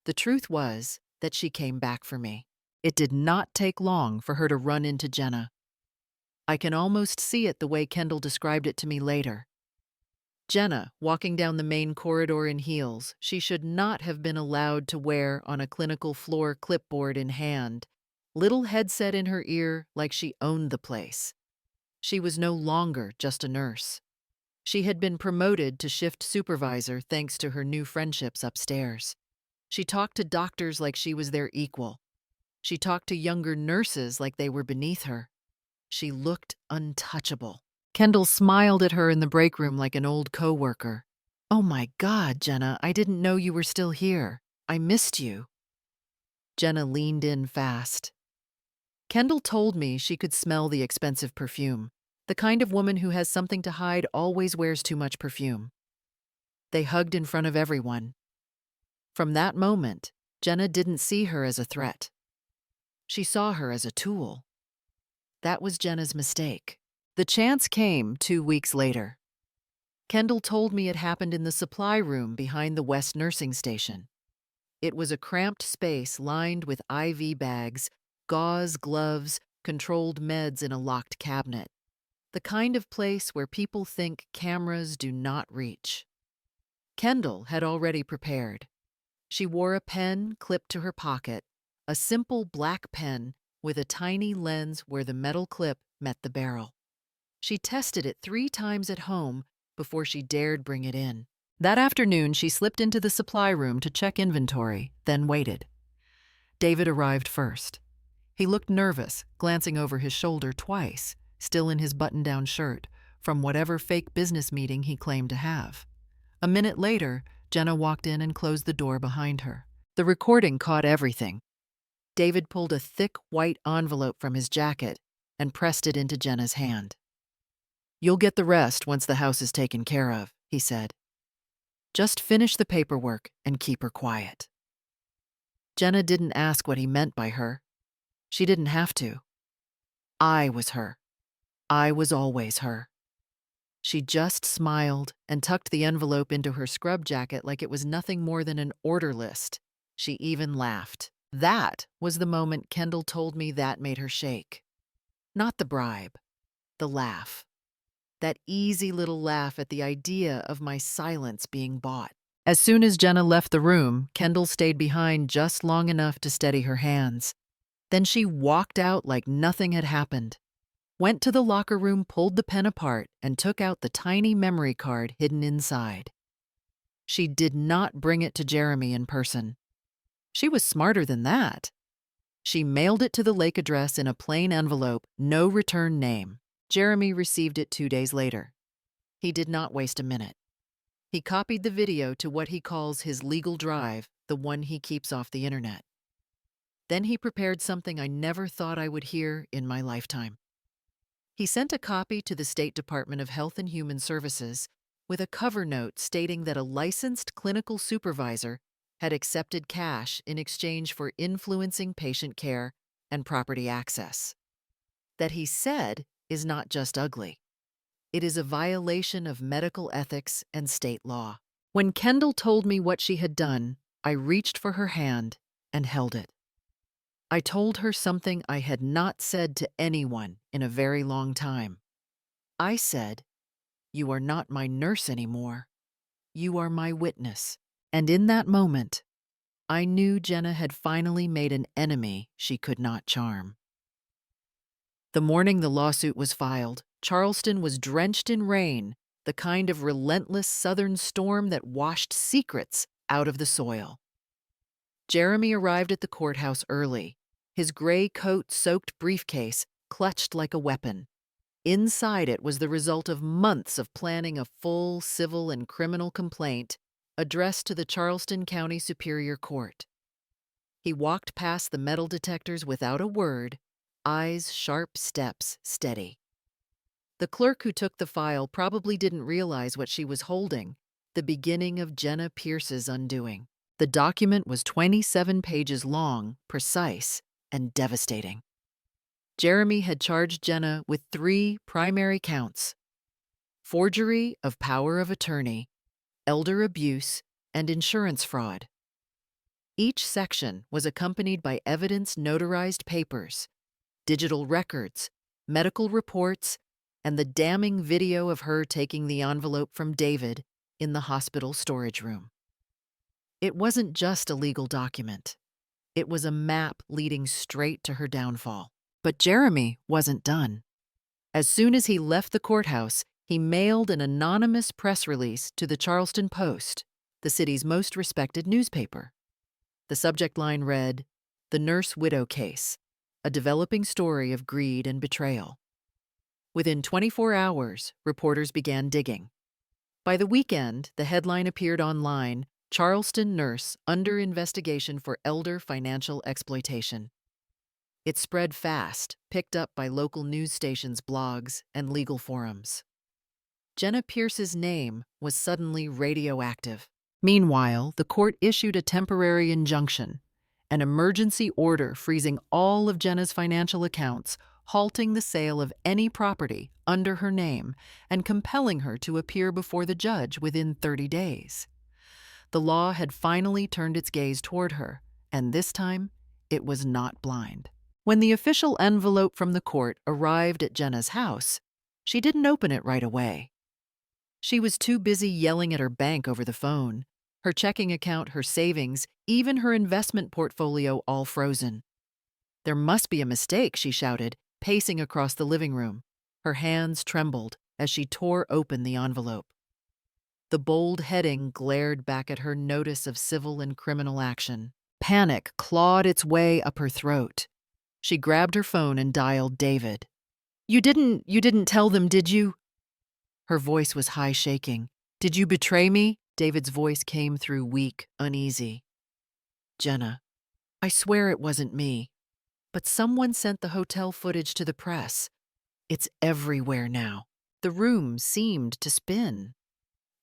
The truth was that she came back for me. It did not take long for her to run into Jenna. I can almost see it the way Kendall described it to me later. Jenna, walking down the main corridor in heels she should not have been allowed to wear on a clinical floor, clipboard in hand, little headset in her ear like she owned the place. She was no longer just a nurse. She had been promoted to shift supervisor thanks to her new friendships upstairs. She talked to doctors like she was their equal. She talked to younger nurses like they were beneath her. She looked untouchable. Kendall smiled at her in the break room like an old coworker. "Oh my God, Jenna, I didn't know you were still here. I missed you." Jenna leaned in fast. Kendall told me she could smell the expensive perfume. The kind of woman who has something to hide always wears too much perfume. They hugged in front of everyone. From that moment, Jenna didn't see her as a threat. She saw her as a tool. That was Jenna's mistake. The chance came 2 weeks later. Kendall told me it happened in the supply room behind the West Nursing Station. It was a cramped space lined with IV bags, gauze, gloves, controlled meds in a locked cabinet. The kind of place where people think cameras do not reach. Kendall had already prepared. She wore a pen clipped to her pocket, a simple black pen with a tiny lens where the metal clip met the barrel. She tested it 3 times at home before she dared bring it in. That afternoon, she slipped into the supply room to check inventory, then waited. David arrived first. He looked nervous, glancing over his shoulder twice, still in his button-down shirt, from whatever fake business meeting he claimed to have. A minute later, Jenna walked in and closed the door behind her. The recording caught everything. David pulled a thick white envelope from his jacket and pressed it into Jenna's hand. "You'll get the rest once the house is taken care of," he said. "Just finish the paperwork and keep her quiet." Jenna didn't ask what he meant by her. She didn't have to. I was her. I was always her. She just smiled and tucked the envelope into her scrub jacket like it was nothing more than an order list. She even laughed. That was the moment Kendall told me that made her shake. Not the bribe, the laugh. That easy little laugh at the idea of my silence being bought. As soon as Jenna left the room, Kendall stayed behind just long enough to steady her hands. Then she walked out like nothing had happened, went to the locker room, pulled the pen apart, and took out the tiny memory card hidden inside. She did not bring it to Jeremy in person. She was smarter than that. She mailed it to the lake address in a plain envelope, no return name. Jeremy received it 2 days later. He did not waste a minute. He copied the video to what he calls his legal drive, the one he keeps off the internet. Then he prepared something I never thought I would hear in my lifetime. He sent a copy to the State Department of Health and Human Services with a cover note stating that a licensed clinical supervisor had accepted cash in exchange for influencing patient care and property access. That, he said, is not just ugly. It is a violation of medical ethics and state law. When Kendall told me what she had done, I reached for her hand and held it. I told her something I had not said to anyone in a very long time. I said, "You are not my nurse anymore. You are my witness." And in that moment, I knew Jenna had finally made an enemy she could not charm. The morning the lawsuit was filed, Charleston was drenched in rain, the kind of relentless southern storm that washed secrets out of the soil. Jeremy arrived at the courthouse early, his gray coat-soaked briefcase clutched like a weapon. Inside it was the result of months of planning a full civil and criminal complaint addressed to the Charleston County Superior Court. He walked past the metal detectors without a word, eyes sharp, steps steady. The clerk who took the file probably didn't realize what she was holding, the beginning of Jenna Pierce's undoing. The document was 27 pages long, precise, and devastating. Jeremy had charged Jenna with 3 primary counts: forgery of power of attorney, elder abuse, and insurance fraud. Each section was accompanied by evidence notarized papers, digital records, medical reports, and the damning video of her taking the envelope from David in the hospital storage room. It wasn't just a legal document. It was a map leading straight to her downfall. But Jeremy wasn't done. As soon as he left the courthouse, he mailed an anonymous press release to the Charleston Post, the city's most respected newspaper. The subject line read, "The Nurse Widow Case, a developing story of greed and betrayal." Within 24 hours, reporters began digging. By the weekend, the headline appeared online, "Charleston Nurse Under Investigation for Elder Financial Exploitation." It spread fast, picked up by local news stations, blogs, and legal forums. Jenna Pierce's name was suddenly radioactive. Meanwhile, the court issued a temporary injunction, an emergency order freezing all of Jenna's financial accounts, halting the sale of any property under her name, and compelling her to appear before the judge within 30 days. The law had finally turned its gaze toward her, and this time, it was not blind. When the official envelope from the court arrived at Jenna's house, she didn't open it right away. She was too busy yelling at her bank over the phone, her checking account, her savings, even her investment portfolio all frozen. "There must be a mistake," she shouted, pacing across the living room. Her hands trembled as she tore open the envelope. The bold heading glared back at her notice of civil and criminal action. Panic clawed its way up her throat. She grabbed her phone and dialed David. You didn't tell them, did you?" Her voice was high, shaking. "Did you betray me?" David's voice came through weak, uneasy. "Jenna, I swear it wasn't me. But someone sent the hotel footage to the press. It's everywhere now." The room seemed to spin.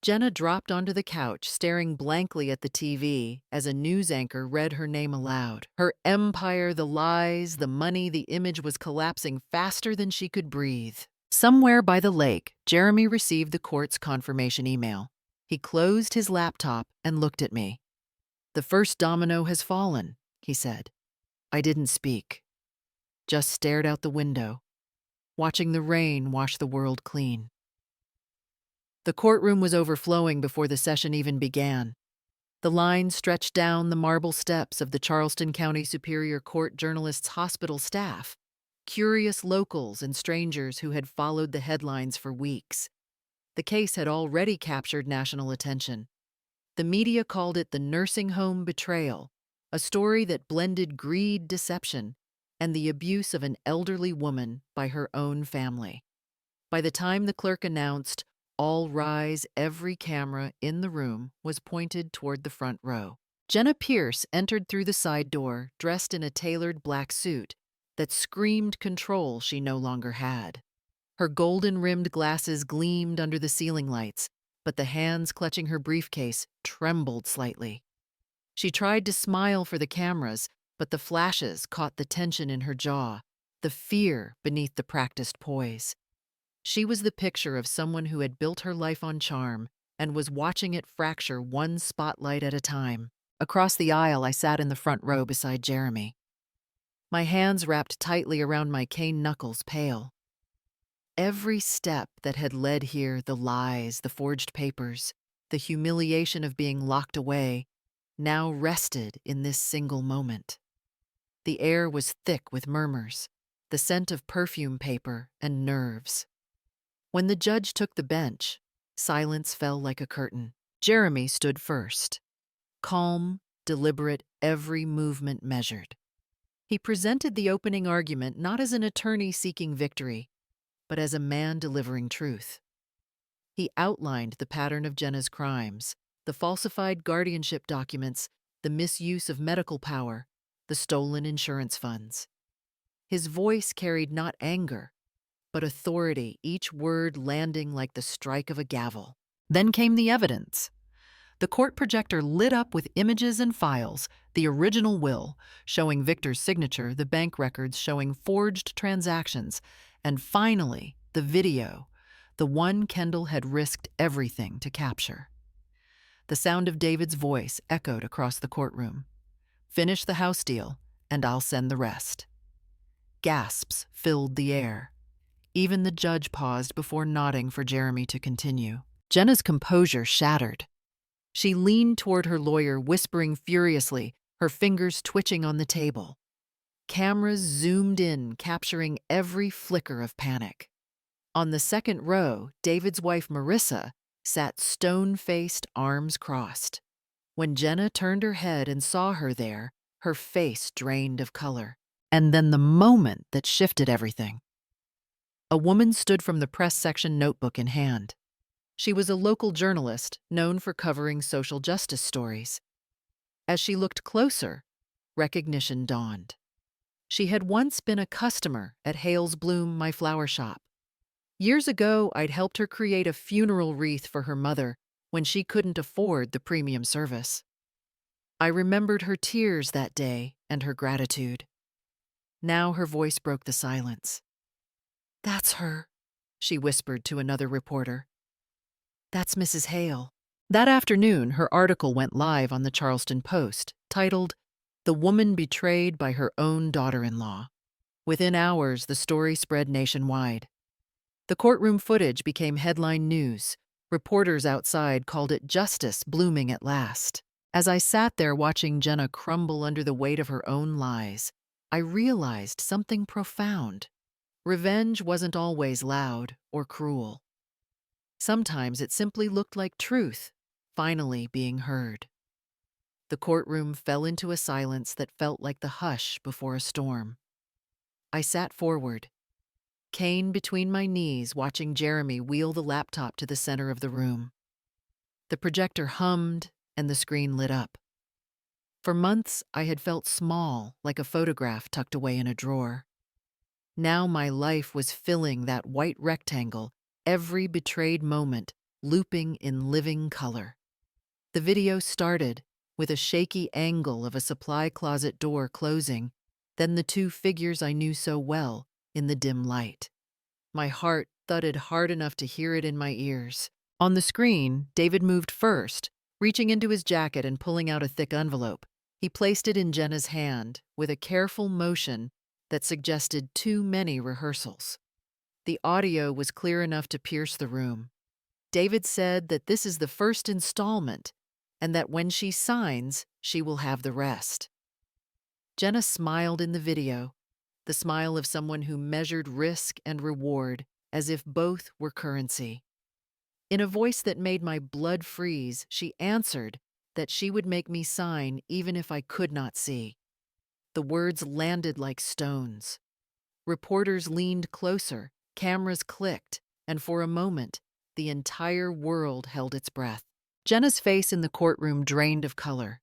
Jenna dropped onto the couch, staring blankly at the TV as a news anchor read her name aloud. Her empire, the lies, the money, the image was collapsing faster than she could breathe. Somewhere by the lake, Jeremy received the court's confirmation email. He closed his laptop and looked at me. "The first domino has fallen," he said. I didn't speak, just stared out the window, watching the rain wash the world clean. The courtroom was overflowing before the session even began. The line stretched down the marble steps of the Charleston County Superior Court journalists' hospital staff, curious locals and strangers who had followed the headlines for weeks. The case had already captured national attention. The media called it the nursing home betrayal, a story that blended greed, deception, and the abuse of an elderly woman by her own family. By the time the clerk announced, "All rise," every camera in the room was pointed toward the front row. Jenna Pierce entered through the side door, dressed in a tailored black suit that screamed control she no longer had. Her golden-rimmed glasses gleamed under the ceiling lights, but the hands clutching her briefcase trembled slightly. She tried to smile for the cameras, but the flashes caught the tension in her jaw, the fear beneath the practiced poise. She was the picture of someone who had built her life on charm and was watching it fracture one spotlight at a time. Across the aisle, I sat in the front row beside Jeremy. My hands wrapped tightly around my cane knuckles, pale. Every step that had led here, the lies, the forged papers, the humiliation of being locked away, now rested in this single moment. The air was thick with murmurs, the scent of perfume paper and nerves. When the judge took the bench, silence fell like a curtain. Jeremy stood first, calm, deliberate, every movement measured. He presented the opening argument not as an attorney seeking victory, but as a man delivering truth. He outlined the pattern of Jenna's crimes, the falsified guardianship documents, the misuse of medical power, the stolen insurance funds. His voice carried not anger, but authority, each word landing like the strike of a gavel. Then came the evidence. The court projector lit up with images and files, the original will, showing Victor's signature, the bank records showing forged transactions, and finally, the video, the one Kendall had risked everything to capture. The sound of David's voice echoed across the courtroom. "Finish the house deal, and I'll send the rest." Gasps filled the air. Even the judge paused before nodding for Jeremy to continue. Jenna's composure shattered. She leaned toward her lawyer, whispering furiously, her fingers twitching on the table. Cameras zoomed in, capturing every flicker of panic. On the second row, David's wife, Marissa, sat stone-faced, arms crossed. When Jenna turned her head and saw her there, her face drained of color. And then the moment that shifted everything. A woman stood from the press section, notebook in hand. She was a local journalist known for covering social justice stories. As she looked closer, recognition dawned. She had once been a customer at Hale's Bloom, my flower shop. Years ago, I'd helped her create a funeral wreath for her mother when she couldn't afford the premium service. I remembered her tears that day and her gratitude. Now her voice broke the silence. "That's her," she whispered to another reporter. "That's Mrs. Hale." That afternoon, her article went live on the Charleston Post, titled, "The Woman Betrayed by Her Own Daughter-in-Law." Within hours, the story spread nationwide. The courtroom footage became headline news. Reporters outside called it justice blooming at last. As I sat there watching Jenna crumble under the weight of her own lies, I realized something profound. Revenge wasn't always loud or cruel. Sometimes it simply looked like truth, finally being heard. The courtroom fell into a silence that felt like the hush before a storm. I sat forward, cane between my knees, watching Jeremy wheel the laptop to the center of the room. The projector hummed and the screen lit up. For months, I had felt small, like a photograph tucked away in a drawer. Now my life was filling that white rectangle, every betrayed moment looping in living color. The video started with a shaky angle of a supply closet door closing, then the two figures I knew so well in the dim light. My heart thudded hard enough to hear it in my ears. On the screen, David moved first, reaching into his jacket and pulling out a thick envelope. He placed it in Jenna's hand with a careful motion that suggested too many rehearsals. The audio was clear enough to pierce the room. David said that this is the first installment and that when she signs, she will have the rest. Jenna smiled in the video, the smile of someone who measured risk and reward as if both were currency. In a voice that made my blood freeze, she answered that she would make me sign even if I could not see. The words landed like stones. Reporters leaned closer, cameras clicked, and for a moment, the entire world held its breath. Jenna's face in the courtroom drained of color.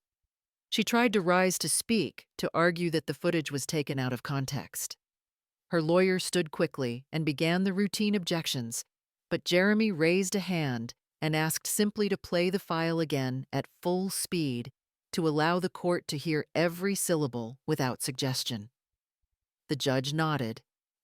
She tried to rise to speak, to argue that the footage was taken out of context. Her lawyer stood quickly and began the routine objections, but Jeremy raised a hand and asked simply to play the file again at full speed to allow the court to hear every syllable without suggestion. The judge nodded,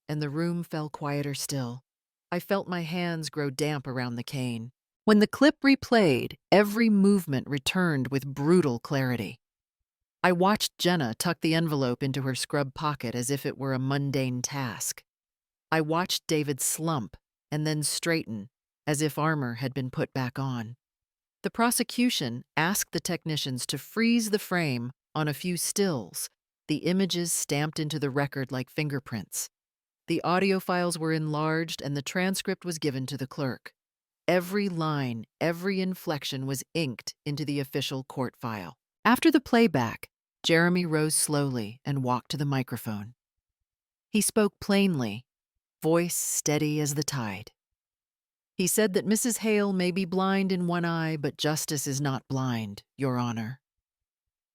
and the room fell quieter still. I felt my hands grow damp around the cane. When the clip replayed, every movement returned with brutal clarity. I watched Jenna tuck the envelope into her scrub pocket as if it were a mundane task. I watched David slump and then straighten, as if armor had been put back on. The prosecution asked the technicians to freeze the frame on a few stills, the images stamped into the record like fingerprints. The audio files were enlarged and the transcript was given to the clerk. Every line, every inflection was inked into the official court file. After the playback, Jeremy rose slowly and walked to the microphone. He spoke plainly, voice steady as the tide. He said that Mrs. Hale may be blind in one eye, but justice is not blind, Your Honor.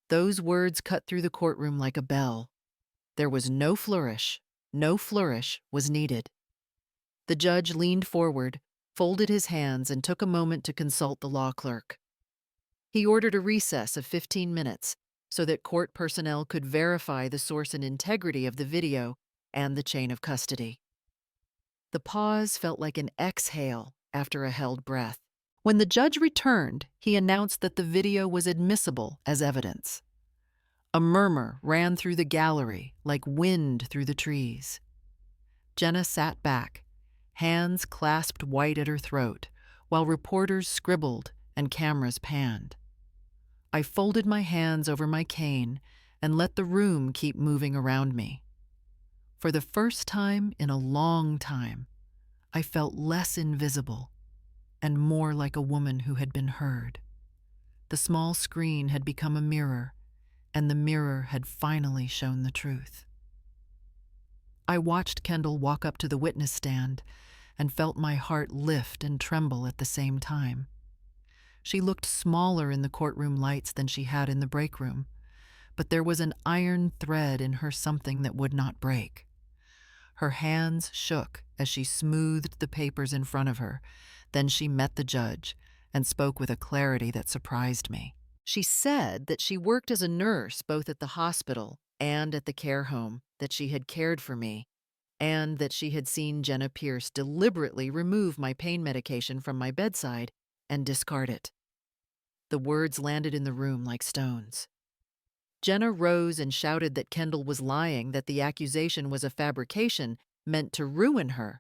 Those words cut through the courtroom like a bell. There was no flourish was needed. The judge leaned forward, folded his hands, and took a moment to consult the law clerk. He ordered a recess of 15 minutes so that court personnel could verify the source and integrity of the video and the chain of custody. The pause felt like an exhale after a held breath. When the judge returned, he announced that the video was admissible as evidence. A murmur ran through the gallery like wind through the trees. Jenna sat back, hands clasped white at her throat, while reporters scribbled and cameras panned. I folded my hands over my cane and let the room keep moving around me. For the first time in a long time, I felt less invisible and more like a woman who had been heard. The small screen had become a mirror, and the mirror had finally shown the truth. I watched Kendall walk up to the witness stand and felt my heart lift and tremble at the same time. She looked smaller in the courtroom lights than she had in the break room, but there was an iron thread in her something that would not break. Her hands shook as she smoothed the papers in front of her. Then she met the judge and spoke with a clarity that surprised me. She said that she worked as a nurse both at the hospital and at the care home, that she had cared for me, and that she had seen Jenna Pierce deliberately remove my pain medication from my bedside and discard it. The words landed in the room like stones. Jenna rose and shouted that Kendall was lying, that the accusation was a fabrication meant to ruin her,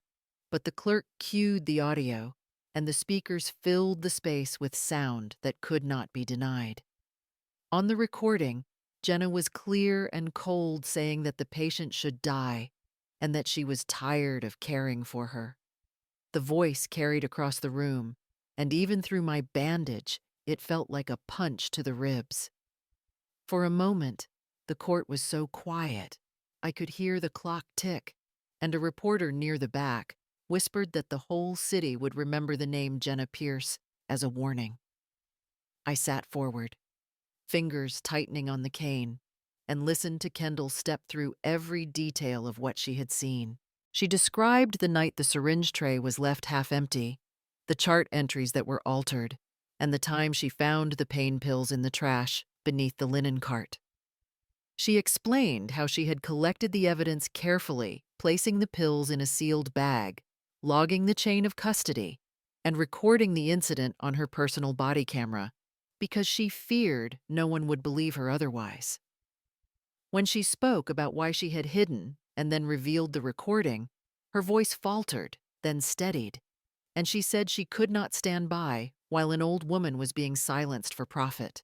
but the clerk cued the audio, and the speakers filled the space with sound that could not be denied. On the recording, Jenna was clear and cold, saying that the patient should die and that she was tired of caring for her. The voice carried across the room, and even through my bandage, it felt like a punch to the ribs. For a moment, the court was so quiet, I could hear the clock tick, and a reporter near the back whispered that the whole city would remember the name Jenna Pierce as a warning. I sat forward, fingers tightening on the cane, and listened to Kendall step through every detail of what she had seen. She described the night the syringe tray was left half empty, the chart entries that were altered, and the time she found the pain pills in the trash beneath the linen cart. She explained how she had collected the evidence carefully, placing the pills in a sealed bag, logging the chain of custody, and recording the incident on her personal body camera, because she feared no one would believe her otherwise. When she spoke about why she had hidden and then revealed the recording, her voice faltered, then steadied. and she said she could not stand by while an old woman was being silenced for profit.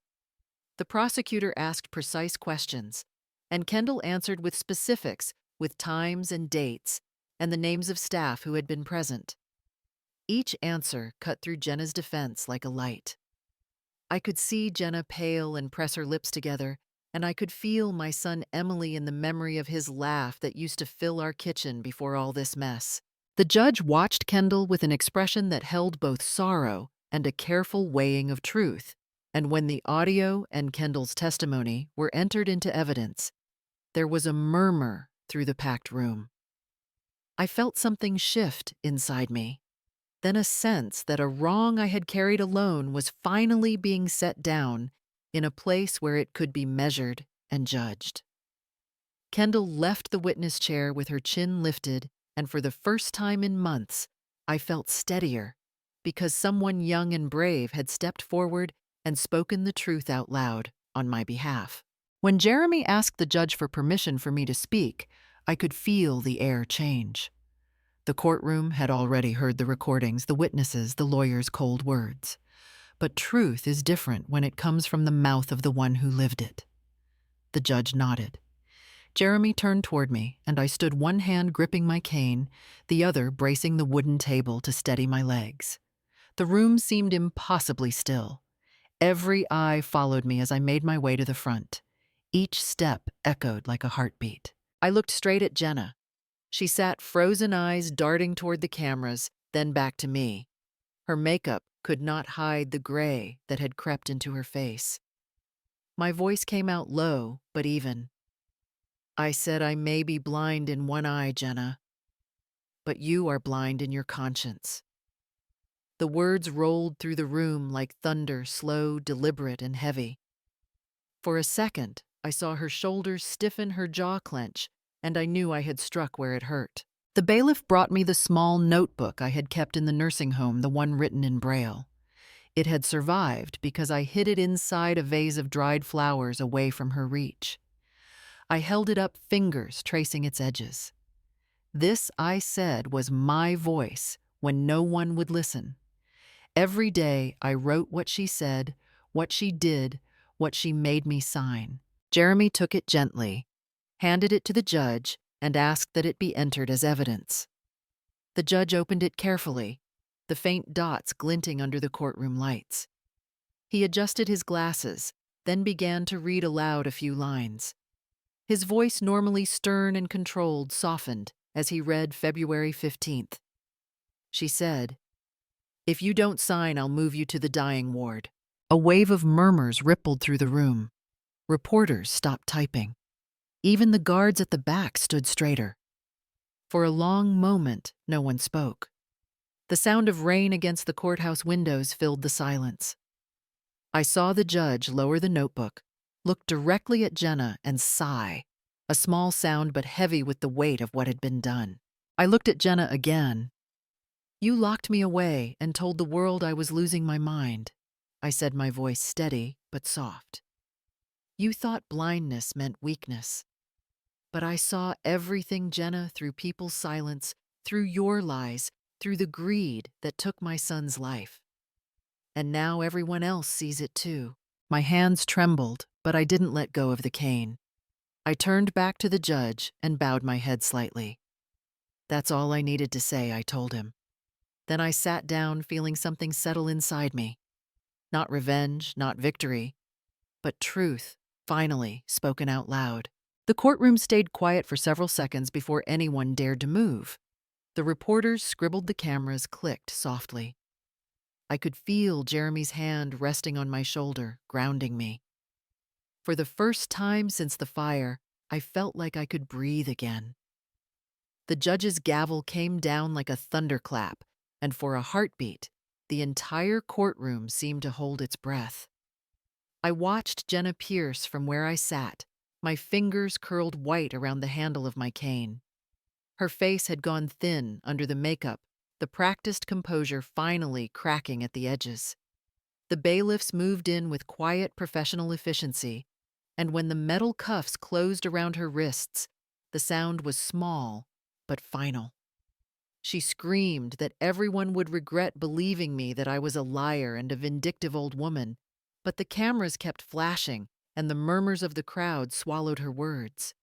The prosecutor asked precise questions, and Kendall answered with specifics, with times and dates, and the names of staff who had been present. Each answer cut through Jenna's defense like a light. I could see Jenna pale and press her lips together, and I could feel my son Emily in the memory of his laugh that used to fill our kitchen before all this mess. The judge watched Kendall with an expression that held both sorrow and a careful weighing of truth, and when the audio and Kendall's testimony were entered into evidence, there was a murmur through the packed room. I felt something shift inside me, then a sense that a wrong I had carried alone was finally being set down in a place where it could be measured and judged. Kendall left the witness chair with her chin lifted, and for the first time in months, I felt steadier because someone young and brave had stepped forward and spoken the truth out loud on my behalf. When Jeremy asked the judge for permission for me to speak, I could feel the air change. The courtroom had already heard the recordings, the witnesses, the lawyers' cold words. But truth is different when it comes from the mouth of the one who lived it. The judge nodded. Jeremy turned toward me, and I stood one hand gripping my cane, the other bracing the wooden table to steady my legs. The room seemed impossibly still. Every eye followed me as I made my way to the front. Each step echoed like a heartbeat. I looked straight at Jenna. She sat frozen eyes darting toward the cameras, then back to me. Her makeup could not hide the gray that had crept into her face. My voice came out low, but even. I said I may be blind in one eye, Jenna, but you are blind in your conscience. The words rolled through the room like thunder, slow, deliberate, and heavy. For a second, I saw her shoulders stiffen, her jaw clench, and I knew I had struck where it hurt. The bailiff brought me the small notebook I had kept in the nursing home, the one written in Braille. It had survived because I hid it inside a vase of dried flowers away from her reach. I held it up, fingers tracing its edges. This, I said, was my voice when no one would listen. Every day I wrote what she said, what she did, what she made me sign. Jeremy took it gently, handed it to the judge, and asked that it be entered as evidence. The judge opened it carefully, the faint dots glinting under the courtroom lights. He adjusted his glasses, then began to read aloud a few lines. His voice, normally stern and controlled, softened as he read February 15th. She said, "If you don't sign, I'll move you to the dying ward." A wave of murmurs rippled through the room. Reporters stopped typing. Even the guards at the back stood straighter. For a long moment, no one spoke. The sound of rain against the courthouse windows filled the silence. I saw the judge lower the notebook, look directly at Jenna, and sigh, a small sound but heavy with the weight of what had been done. I looked at Jenna again. "You locked me away and told the world I was losing my mind," I said, my voice steady but soft. "You thought blindness meant weakness. But I saw everything, Jenna, through people's silence, through your lies, through the greed that took my son's life. And now everyone else sees it too." My hands trembled, but I didn't let go of the cane. I turned back to the judge and bowed my head slightly. "That's all I needed to say," I told him. Then I sat down, feeling something settle inside me. Not revenge, not victory, but truth, finally spoken out loud. The courtroom stayed quiet for several seconds before anyone dared to move. The reporters scribbled, the cameras clicked softly. I could feel Jeremy's hand resting on my shoulder, grounding me. For the first time since the fire, I felt like I could breathe again. The judge's gavel came down like a thunderclap, and for a heartbeat, the entire courtroom seemed to hold its breath. I watched Jenna Pierce from where I sat, my fingers curled white around the handle of my cane. Her face had gone thin under the makeup, the practiced composure finally cracking at the edges. The bailiffs moved in with quiet professional efficiency, and when the metal cuffs closed around her wrists, the sound was small but final. She screamed that everyone would regret believing me that I was a liar and a vindictive old woman, but the cameras kept flashing, and the murmurs of the crowd swallowed her words.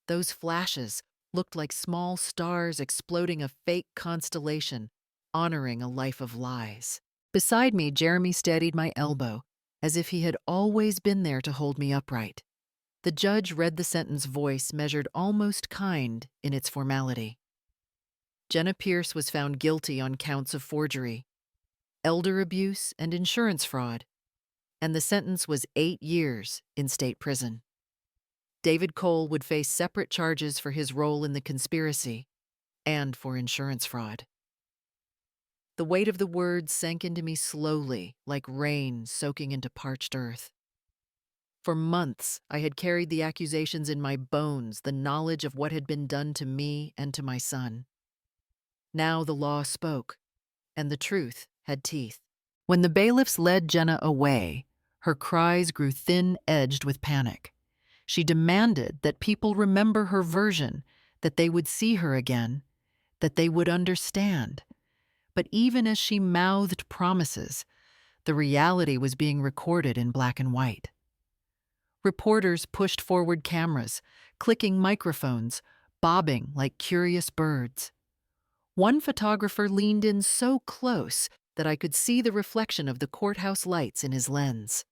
Those flashes looked like small stars exploding a fake constellation, honoring a life of lies. Beside me, Jeremy steadied my elbow, as if he had always been there to hold me upright. The judge read the sentence, voice measured almost kind in its formality. Jenna Pierce was found guilty on counts of forgery, elder abuse, and insurance fraud, and the sentence was 8 years in state prison. David Cole would face separate charges for his role in the conspiracy and for insurance fraud. The weight of the words sank into me slowly, like rain soaking into parched earth. For months, I had carried the accusations in my bones, the knowledge of what had been done to me and to my son. Now the law spoke, and the truth had teeth. When the bailiffs led Jenna away, her cries grew thin-edged with panic. She demanded that people remember her version, that they would see her again, that they would understand. But even as she mouthed promises, the reality was being recorded in black and white. Reporters pushed forward cameras, clicking microphones, bobbing like curious birds. One photographer leaned in so close that I could see the reflection of the courthouse lights in his lens.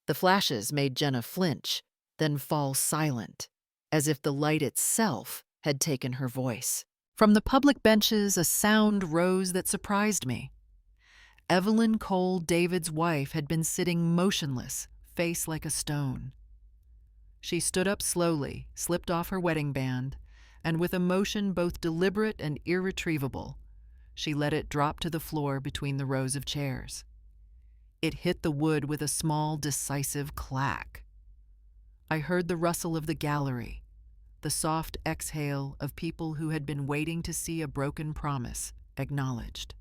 The flashes made Jenna flinch, then fall silent, as if the light itself had taken her voice. From the public benches, a sound rose that surprised me. Evelyn Cole, David's wife, had been sitting motionless, face like a stone. She stood up slowly, slipped off her wedding band, and with a motion both deliberate and irretrievable, she let it drop to the floor between the rows of chairs. It hit the wood with a small, decisive clack. I heard the rustle of the gallery, the soft exhale of people who had been waiting to see a broken promise acknowledged.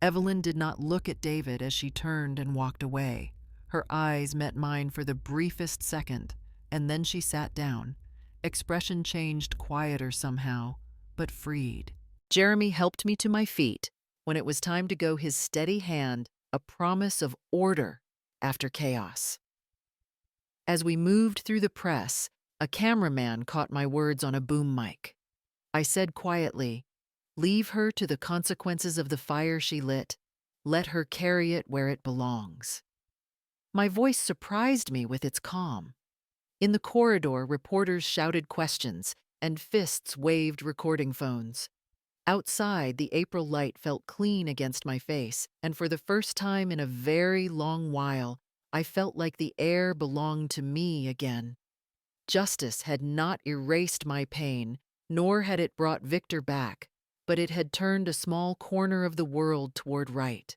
Evelyn did not look at David as she turned and walked away. Her eyes met mine for the briefest second, and then she sat down. Expression changed, quieter somehow, but freed. Jeremy helped me to my feet. When it was time to go, his steady hand, a promise of order after chaos. As we moved through the press, a cameraman caught my words on a boom mic. I said quietly, "Leave her to the consequences of the fire she lit. Let her carry it where it belongs." My voice surprised me with its calm. In the corridor, reporters shouted questions, and fists waved recording phones. Outside, the April light felt clean against my face, and for the first time in a very long while, I felt like the air belonged to me again. Justice had not erased my pain, nor had it brought Victor back, but it had turned a small corner of the world toward right.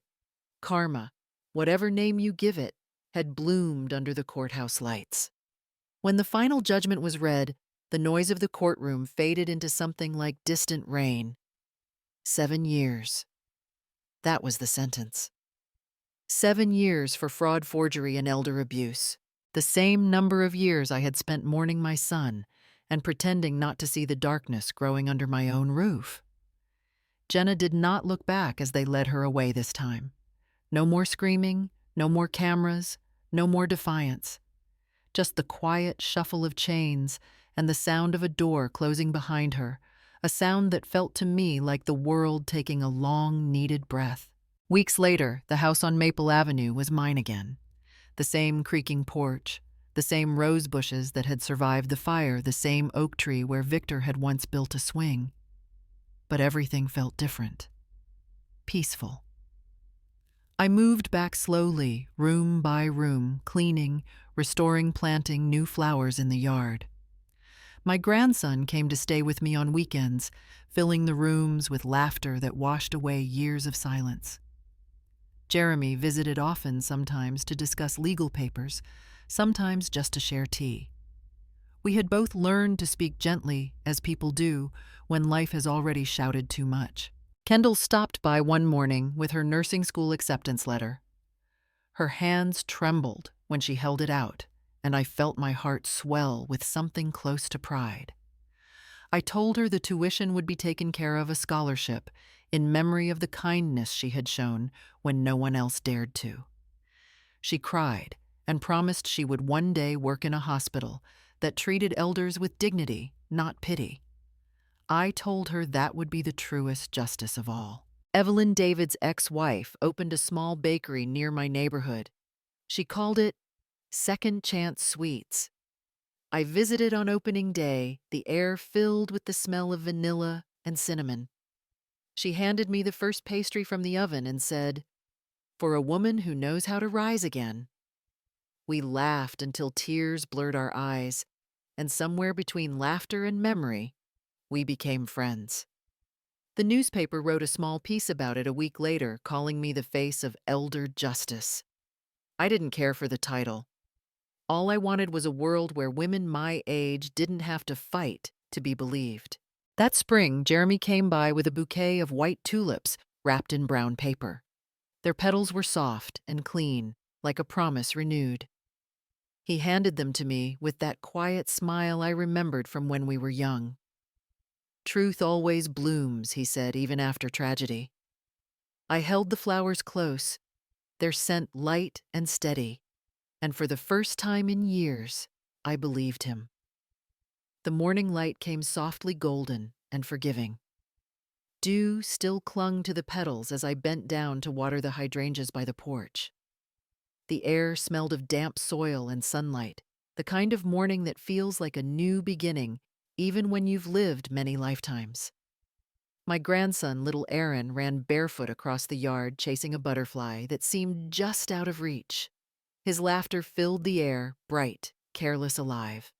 Karma, whatever name you give it, had bloomed under the courthouse lights. When the final judgment was read, the noise of the courtroom faded into something like distant rain. 7 years. That was the sentence. 7 years for fraud, forgery, and elder abuse. The same number of years I had spent mourning my son and pretending not to see the darkness growing under my own roof. Jenna did not look back as they led her away this time. No more screaming, no more cameras, no more defiance. Just the quiet shuffle of chains and the sound of a door closing behind her, a sound that felt to me like the world taking a long-needed breath. Weeks later, the house on Maple Avenue was mine again. The same creaking porch, the same rose bushes that had survived the fire, the same oak tree where Victor had once built a swing. But everything felt different. Peaceful. I moved back slowly, room by room, cleaning, restoring, planting new flowers in the yard. My grandson came to stay with me on weekends, filling the rooms with laughter that washed away years of silence. Jeremy visited often, sometimes to discuss legal papers, sometimes just to share tea. We had both learned to speak gently, as people do when life has already shouted too much. Kendall stopped by one morning with her nursing school acceptance letter. Her hands trembled when she held it out, and I felt my heart swell with something close to pride. I told her the tuition would be taken care of a scholarship in memory of the kindness she had shown when no one else dared to. She cried and promised she would one day work in a hospital that treated elders with dignity, not pity. I told her that would be the truest justice of all. Evelyn David's ex-wife opened a small bakery near my neighborhood. She called it Second Chance Sweets. I visited on opening day, the air filled with the smell of vanilla and cinnamon. She handed me the first pastry from the oven and said, "For a woman who knows how to rise again." We laughed until tears blurred our eyes, and somewhere between laughter and memory, we became friends. The newspaper wrote a small piece about it a week later, calling me the face of elder justice. I didn't care for the title. All I wanted was a world where women my age didn't have to fight to be believed. That spring, Jeremy came by with a bouquet of white tulips wrapped in brown paper. Their petals were soft and clean, like a promise renewed. He handed them to me with that quiet smile I remembered from when we were young. "Truth always blooms," he said, even after tragedy. I held the flowers close, their scent light and steady, and for the first time in years, I believed him. The morning light came softly golden and forgiving. Dew still clung to the petals as I bent down to water the hydrangeas by the porch. The air smelled of damp soil and sunlight, the kind of morning that feels like a new beginning, even when you've lived many lifetimes. My grandson, little Aaron, ran barefoot across the yard chasing a butterfly that seemed just out of reach. His laughter filled the air, bright, careless, alive.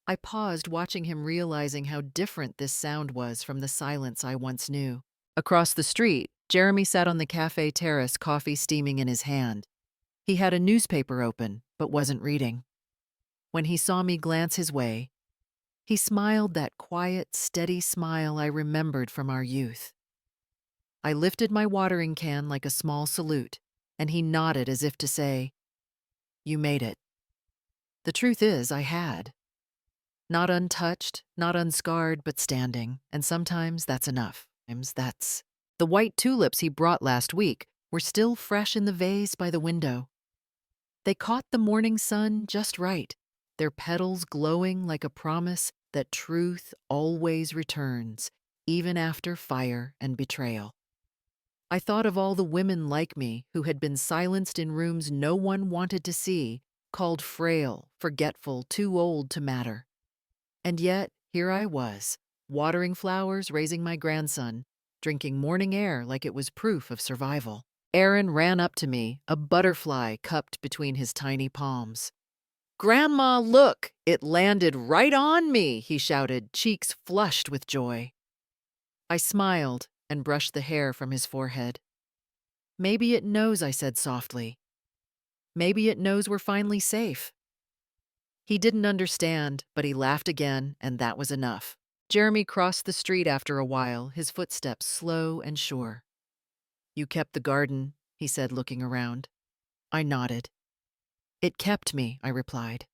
I paused, watching him, realizing how different this sound was from the silence I once knew. Across the street, Jeremy sat on the cafe terrace, coffee steaming in his hand. He had a newspaper open, but wasn't reading. When he saw me glance his way, he smiled, that quiet, steady smile I remembered from our youth. I lifted my watering can like a small salute, and he nodded as if to say, "You made it." The truth is, I had. Not untouched, not unscarred, but standing, and sometimes that's enough. That's. The white tulips he brought last week were still fresh in the vase by the window. They caught the morning sun just right, their petals glowing like a promise that truth always returns, even after fire and betrayal. I thought of all the women like me who had been silenced in rooms no one wanted to see, called frail, forgetful, too old to matter. And yet, here I was, watering flowers, raising my grandson, drinking morning air like it was proof of survival. Aaron ran up to me, a butterfly cupped between his tiny palms. "Grandma, look! It landed right on me!" he shouted, cheeks flushed with joy. I smiled and brushed the hair from his forehead. "Maybe it knows," I said softly. "Maybe it knows we're finally safe." He didn't understand, but he laughed again, and that was enough. Jeremy crossed the street after a while, his footsteps slow and sure. "You kept the garden," he said, looking around. I nodded. "It kept me," I replied.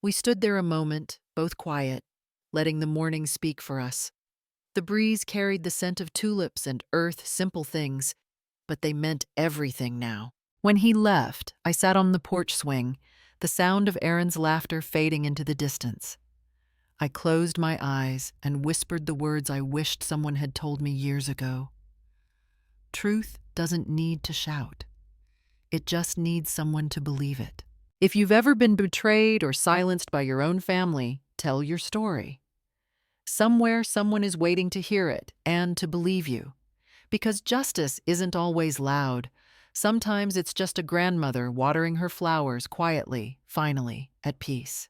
We stood there a moment, both quiet, letting the morning speak for us. The breeze carried the scent of tulips and earth, simple things, but they meant everything now. When he left, I sat on the porch swing, the sound of Aaron's laughter fading into the distance. I closed my eyes and whispered the words I wished someone had told me years ago. Truth doesn't need to shout. It just needs someone to believe it. If you've ever been betrayed or silenced by your own family, tell your story. Somewhere, someone is waiting to hear it and to believe you. Because justice isn't always loud. Sometimes it's just a grandmother watering her flowers quietly, finally, at peace.